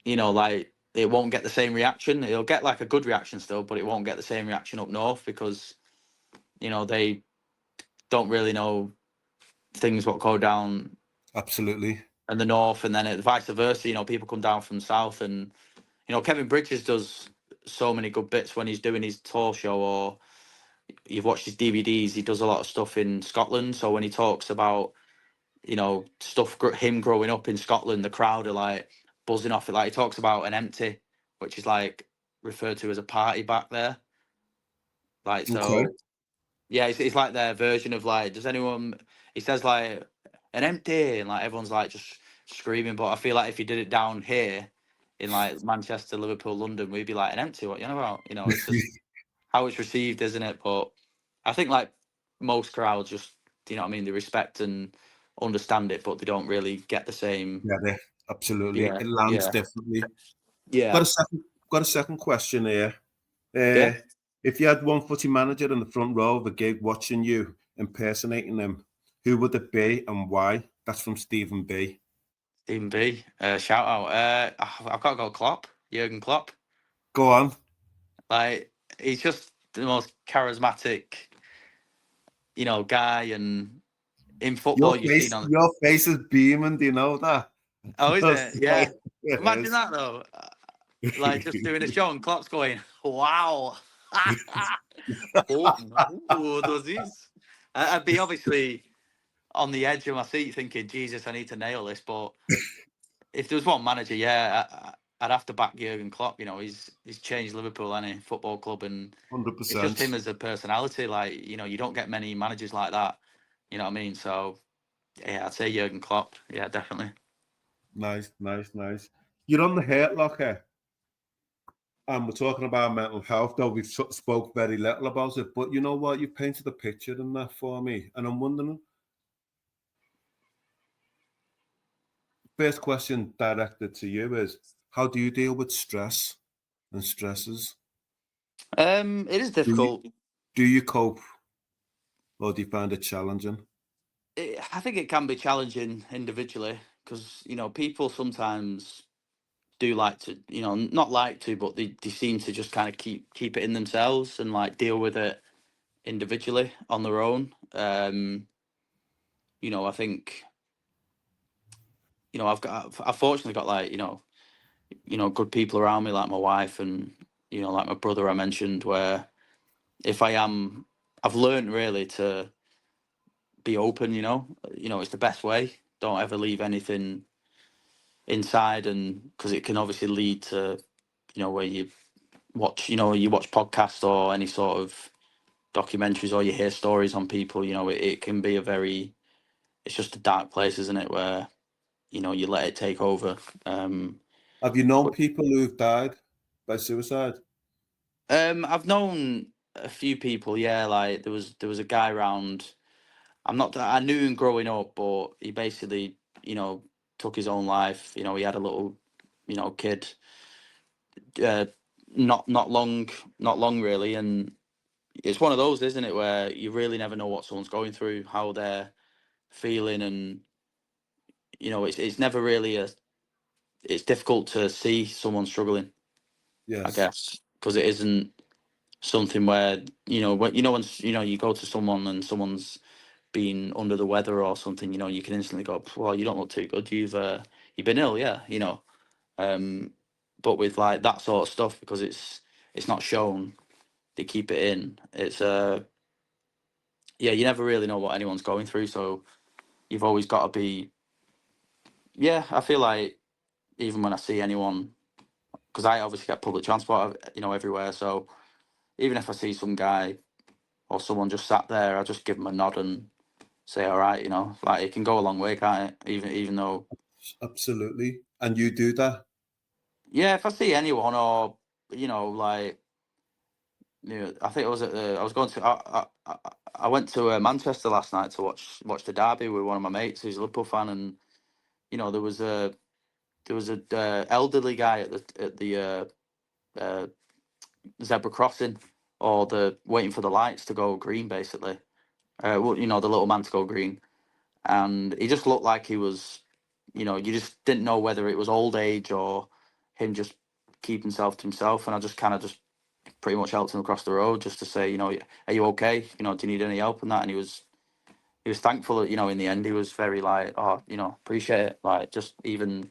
like it won't get the same reaction. It'll get like a good reaction still, but it won't get the same reaction up north because, they don't really know things what go down Absolutely. in the north, and then vice versa. People come down from the south, and Kevin Bridges does so many good bits when he's doing his tour show, or you've watched his DVDs. He does a lot of stuff in Scotland. So when he talks about him growing up in Scotland, the crowd are like buzzing off it. Like he talks about an empty, which is like referred to as a party back there. Like Okay. so, yeah, it's like their version of like, does anyone? He says like an empty, and like everyone's like just screaming. But I feel like if he did it down here in like Manchester, Liverpool, London, we'd be like an empty. What you know about? It's just how it's received, isn't it? But I think like most crowds just, you know what I mean, they respect and understand it, but they don't really get the same. Yeah, absolutely. Yeah, It lands yeah, differently. yeah, Got a second question here. yeah. If you had one footy manager in the front row of a gig watching you impersonating them, who would it be and why? That's from Stephen B. Team B. Shout out. I've got to go Klopp. Jurgen Klopp. Go on. Like, he's just the most charismatic, guy. And in football, you've seen on. Your face is beaming. Do you know that? Oh, is it? Yeah. It Imagine is. that though. Like just doing a show and Klopp's going, "Wow." Oh no, does this? I'd be obviously on the edge of my seat thinking, Jesus, I need to nail this. But if there was one manager, yeah, I'd have to back Jurgen Klopp. He's changed Liverpool, any football club, and it's just 100%. him as a personality. Like, you don't get many managers like that. You know what I mean? So yeah, I'd say Jurgen Klopp. Yeah, definitely. Nice. You're on the Hurt Locker, and we're talking about mental health, though we've spoke very little about it. But you know what? You've painted a picture in that for me, and I'm wondering. First question directed to you is: how do you deal with stress and stresses? It is Do you, difficult. do you cope, or do you find it challenging? I think it can be challenging individually because people sometimes do like to, not like to, but they seem to just kind of keep it in themselves and like deal with it individually on their own. I think I've fortunately got like good people around me like my wife and like my brother I mentioned, where if I've learned really to be open. It's the best way. Don't ever leave anything inside, and because it can obviously lead to where you watch podcasts or any sort of documentaries, or you hear stories on people. It can be it's just a dark place, isn't it, where you let it take over. Have you known But people who've died by suicide? I've known a few people. Yeah, like there was a guy around. I knew him growing up, but he basically took his own life. He had a little kid. Uh, not long really, and it's one of those, isn't it, where you really never know what someone's going through, how they're feeling, and it's never really it's difficult to see someone struggling, I Yes. guess, because it isn't something where when you go to someone and someone's been under the weather or something, you can instantly go, well, you don't look too good, you've been ill, yeah. um but with like that sort of stuff, because it's not shown, they keep it in. It's yeah, you never really know what anyone's going through, so you've always got to be. Yeah, I feel like even when I see anyone, because I obviously get public transport, everywhere. So even if I see some guy or someone just sat there, I just give them a nod and say, "All right," like it can go a long way, can't it? Even though, Absolutely. And you do that? yeah, if I see anyone or like, I think I was going to. I went to Manchester last night to watch the derby with one of my mates who's a Liverpool fan, and there was a elderly guy at the uh, zebra crossing, or the waiting for the lights to go green, basically. Well, the little man to go green, and he just looked like he was, you just didn't know whether it was old age or him just keep himself to himself. And I just kind of just pretty much helped him across the road just to say, are you okay? Do you need any help and that? And he was thankful that, in the end he was very like, oh, appreciate it. Like just even,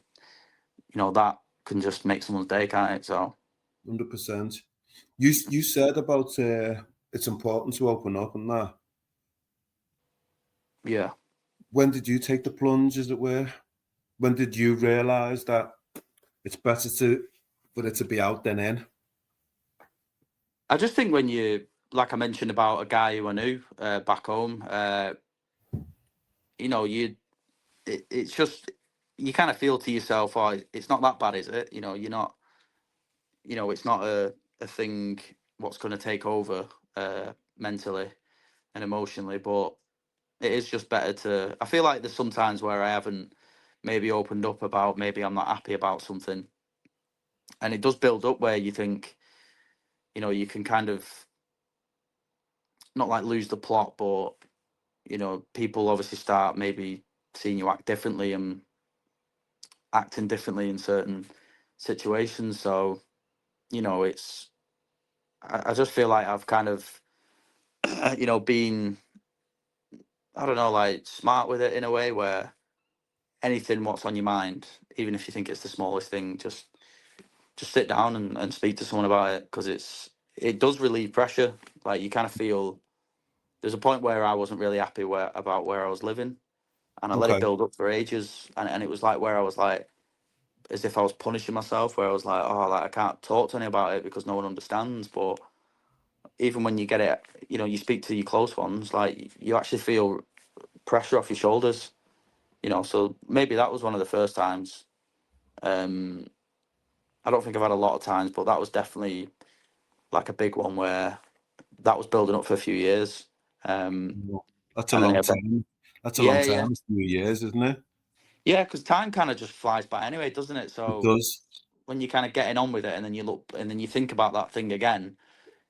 that can just make someone's day, can't it? So 100%. You said about it's important to open up and that. yeah. When did you take the plunge, as it were? When did you realize that it's better for it to be out than in? I just think when like I mentioned about a guy who I knew back home, it's just, you kind of feel to yourself, oh, it's not that bad, is it? You're not, it's not a thing what's going to take over mentally and emotionally, but it is just better to. I feel like there's sometimes where I haven't maybe opened up about, maybe I'm not happy about something, and it does build up where you think, you can kind of not like lose the plot, but people obviously start maybe seeing you act differently, and acting differently in certain situations. So, you know, I just feel like I've kind of, you know, been, I don't know, like smart with it in a way where anything what's on your mind, even if you think it's the smallest thing, just sit down and speak to someone about it, because it does relieve pressure. Like, you kind of feel, there's a point where I wasn't really happy about where I was living, and I let it Okay. build up for ages, and it was like where I was like, as if I was punishing myself, where I was like, oh, like I can't talk to anyone about it because no one understands. But even when you get it, you know, you speak to your close ones, like you actually feel pressure off your shoulders, you know. So maybe that was one of the first times. um I don't think I've had a lot of times, but that was definitely like a big one where that was building up for a few years. Well, that's a And then long time. That's a long yeah, time. It's 2 years, isn't it? yeah, because time kind of just flies by anyway, doesn't it? It So does. when you're kind of getting on with it, and then you look and then you think about that thing again,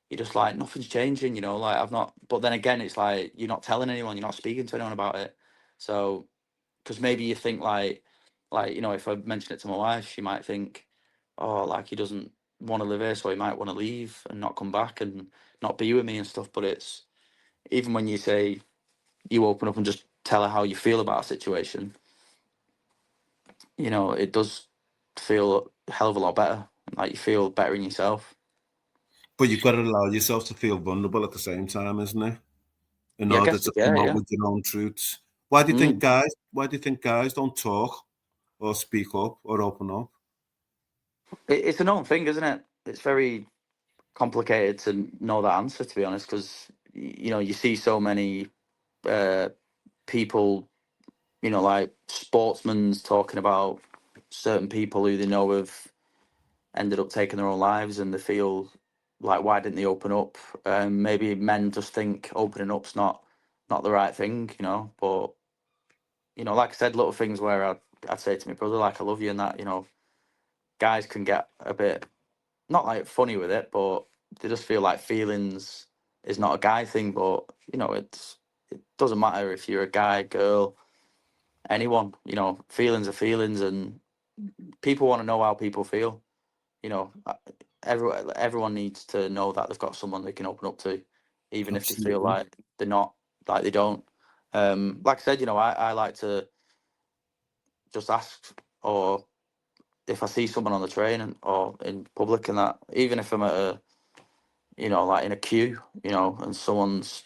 you're just like, nothing's changing, you know. Like, I've not. But then again, it's like you're not telling anyone, you're not speaking to anyone about it. So, because maybe you think like, you know, if I mention it to my wife, she might think, oh, like he doesn't want to live here, so he might want to leave and not come back and not be with me and stuff. But it's, even when you say, you open up and just tell her how you feel about a situation, you know, it does feel a hell of a lot better. Like, you feel better in yourself. But you've got to allow yourself to feel vulnerable at the same time, isn't it? In Yeah, I order guess. to Yeah, come out yeah. with your own truths. Why do you think Mm. guys? Why do you think guys don't talk or speak up or open up? It's a known thing, isn't it? It's very complicated to know that answer, to be honest, because you know, you see so many uh, people, you know, like sportsmen talking about certain people who they know have ended up taking their own lives, and they feel like, why didn't they open up? Maybe men just think opening up's not the right thing, you know. But you know, like I said, little things where I'd say to my brother, like, I love you, and that, you know, guys can get a bit, not like funny with it, but they just feel like feelings is not a guy thing. But you know, it doesn't matter if you're a guy, girl, anyone. You know, feelings are feelings, and people want to know how people feel. You know, everyone needs to know that they've got someone they can open up to, even if they feel Absolutely. like they're not, like they don't. Like I said, you know, I like to just ask, or if I see someone on the train or in public and that, even if I'm at a, you know, like in a queue, you know, and someone's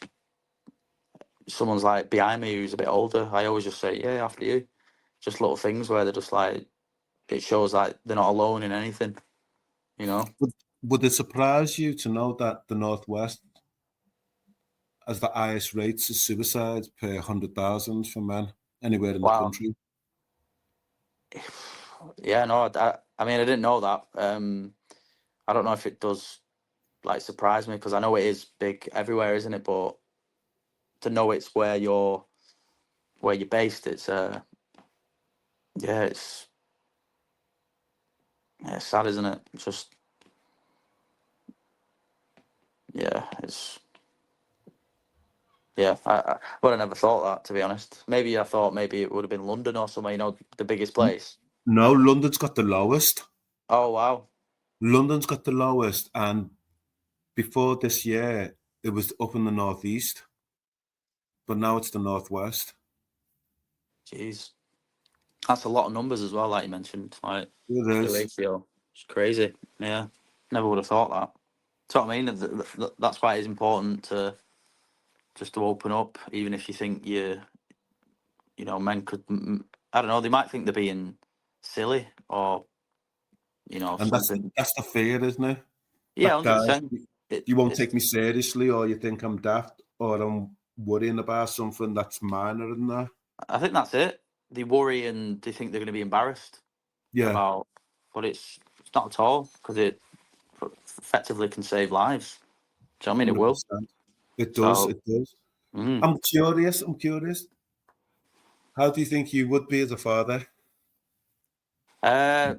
like behind me who's a bit older, I always just say, yeah, after you. Just little things where they're just like, it shows like they're not alone in anything, you know. Would, would it surprise you to know that the Northwest has the highest rates of suicides per 100,000 for men anywhere in the Wow. country? Yeah, no, I mean, I didn't know that. I don't know if it does like surprise me, because I know it is big everywhere, isn't it? But to know it's where you're based, it's yeah, it's sad, isn't it? It's just, yeah, it's, yeah. I would have never thought that, to be honest. Maybe I thought maybe it would have been London or somewhere, you know, the biggest place. No, London's got the lowest. Oh wow, London's got the lowest, and before this year, it was up in the northeast, but now it's the northwest. jeez, that's a lot of numbers as well, like you mentioned. Like, It the is. ratio, it's crazy. Yeah, never would have thought that. That's what I mean. That's why it's important to just to open up, even if you think you know, men could, I don't know, they might think they're being silly, or you know, And that's something. that's the fear, isn't it? Yeah, That guys, 100%. you won't It's, take me seriously, or you think I'm daft, or I'm worrying about something that's minor than that. I think that's it. They worry and they think they're going to be embarrassed Yeah, about, but it's not at all, because it effectively can save lives. Do you know what I mean? It will. 100%. It does. So, It does. mm, I'm curious. I'm curious. How do you think you would be as a father? uh,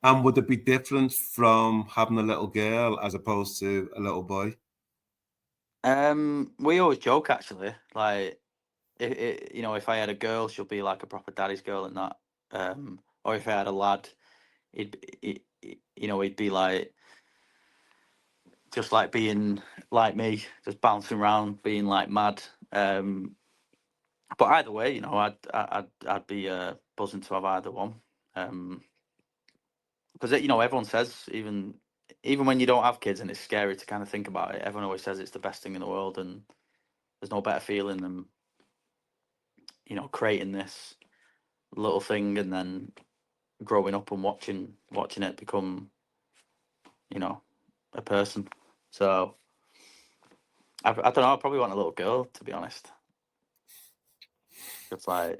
And would it be different from having a little girl as opposed to a little boy? we always joke, actually, like, if I had a girl, she'll be like a proper daddy's girl and that. Or if I had a lad, he'd be like just like being like me, just bouncing around, being like mad. But either way, I'd be buzzing to have either one. Because everyone says, even when you don't have kids and it's scary to kind of think about it, everyone always says it's the best thing in the world, and there's no better feeling than creating this little thing and then growing up and watching it become a person. So I don't know. I probably want a little girl, to be honest. It's like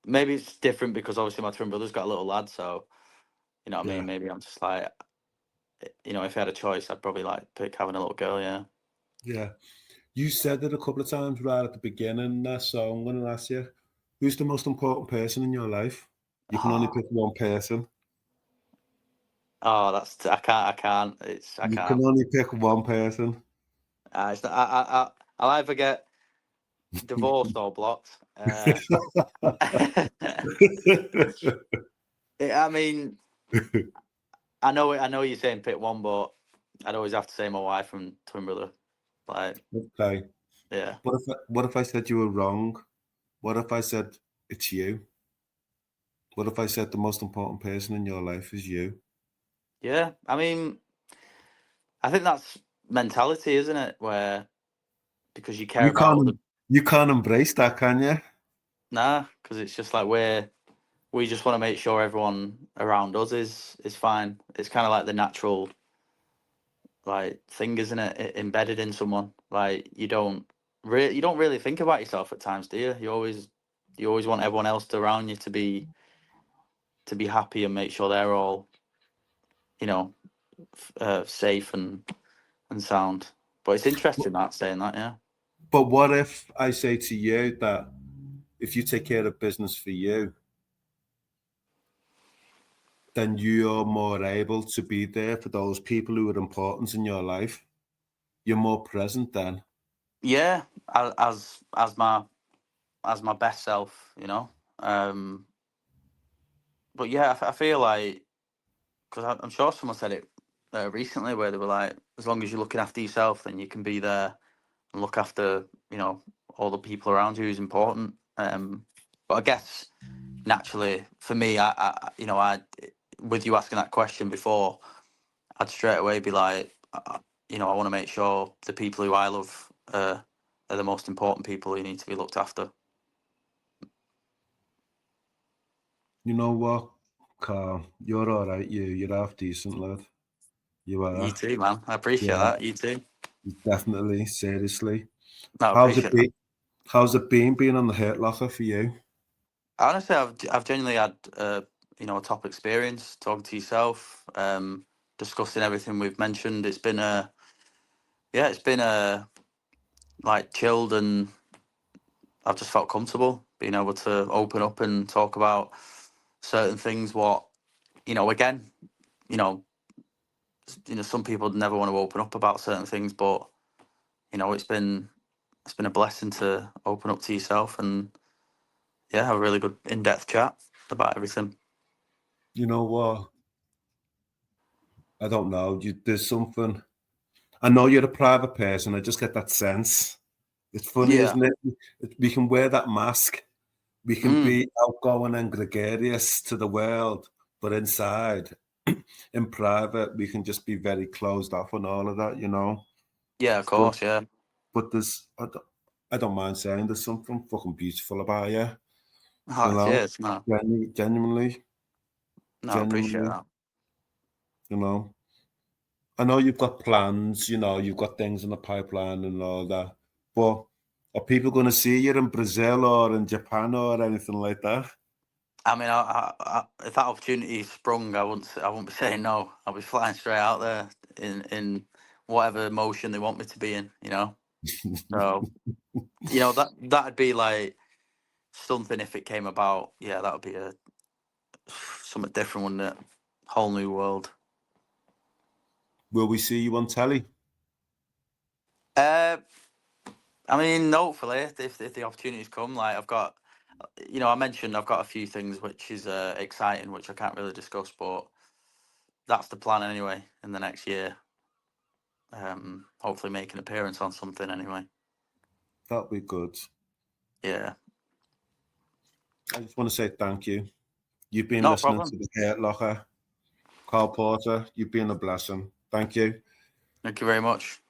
maybe it's different because obviously my twin brother's got a little lad, so you know what I Yeah. mean. Maybe I'm just like, if I had a choice, I'd probably like pick having a little girl. Yeah. Yeah. You said it a couple of times right at the beginning, so I'm going to ask you, who's the most important person in your life? You can only Oh, pick one person. that's I can't. I You can't. can only pick one person. It's not, I'll either get divorced or blocked. I mean, I know you're saying pick one, but I'd always have to say my wife and twin brother. Like, Okay. yeah, What if I said you were wrong? What if I said it's you? What if I said the most important person in your life is you? yeah. I mean, I think that's mentality, isn't it? Where because you care You about can't other. you can't embrace that, can you? Nah, because it's just like we just want to make sure everyone around us is fine. It's kind of like the natural like thing, isn't it? Embedded in someone. Like you don't really think about yourself at times, do you? You always want everyone else around you to be happy and make sure they're all you know safe and sound. But it's interesting that saying that, yeah. But what if I say to you that if you take care of business for you, then you're more able to be there for those people who are important in your life. You're more present then. Yeah, as my best self, Um, but yeah, I feel like because I'm sure someone said it recently where they were like, as long as you're looking after yourself, then you can be there and look after all the people around you is important. But I guess naturally for me, I with you asking that question before, I'd straight away be like, I want to make sure the people who I love are the most important people who need to be looked after. You know what, Carl? You're all right. You're half decent, lad. You You are. too, man. I appreciate Yeah, that. You too. definitely. Seriously. No, I How's it appreciate that. been? How's it been being on the Hurt Locker for you? Honestly, I've genuinely had a top experience talking to yourself, discussing everything we've mentioned. It's been like chilled, and I've just felt comfortable being able to open up and talk about certain things. What again, you know, some people never want to open up about certain things, but it's been a blessing to open up to yourself and yeah, have a really good in-depth chat about everything. You know what? I don't know. There's something. I know you're a private person. I just get that sense. It's funny, Yeah. isn't it? We can wear that mask. We can Mm. be outgoing and gregarious to the world, but inside, in private, we can just be very closed off and all of that. Yeah, of But course. Yeah. but I don't mind saying there's something fucking beautiful about you. You Oh, know, cheers. No, genuinely, no, I appreciate genuinely. that. You know, I know you've got plans. You've got things in the pipeline and all that. But are people going to see you in Brazil or in Japan or anything like that? I mean, if that opportunity sprung, I wouldn't be saying no. I'll be flying straight out there in whatever motion they want me to be in. So that'd be like something if it came about. Yeah, that would be something different, wouldn't it? Whole new world. Will we see you on telly? Uh, I mean, hopefully, if the opportunities come, like I've got, I mentioned I've got a few things which is exciting, which I can't really discuss, but that's the plan anyway. In the next year, hopefully make an appearance on something anyway. That'll be good. Yeah. I just want to say thank you. You've been No listening problem. to the Hurt Locker. Karl Porter, you've been a blessing. Thank you. Thank you very much.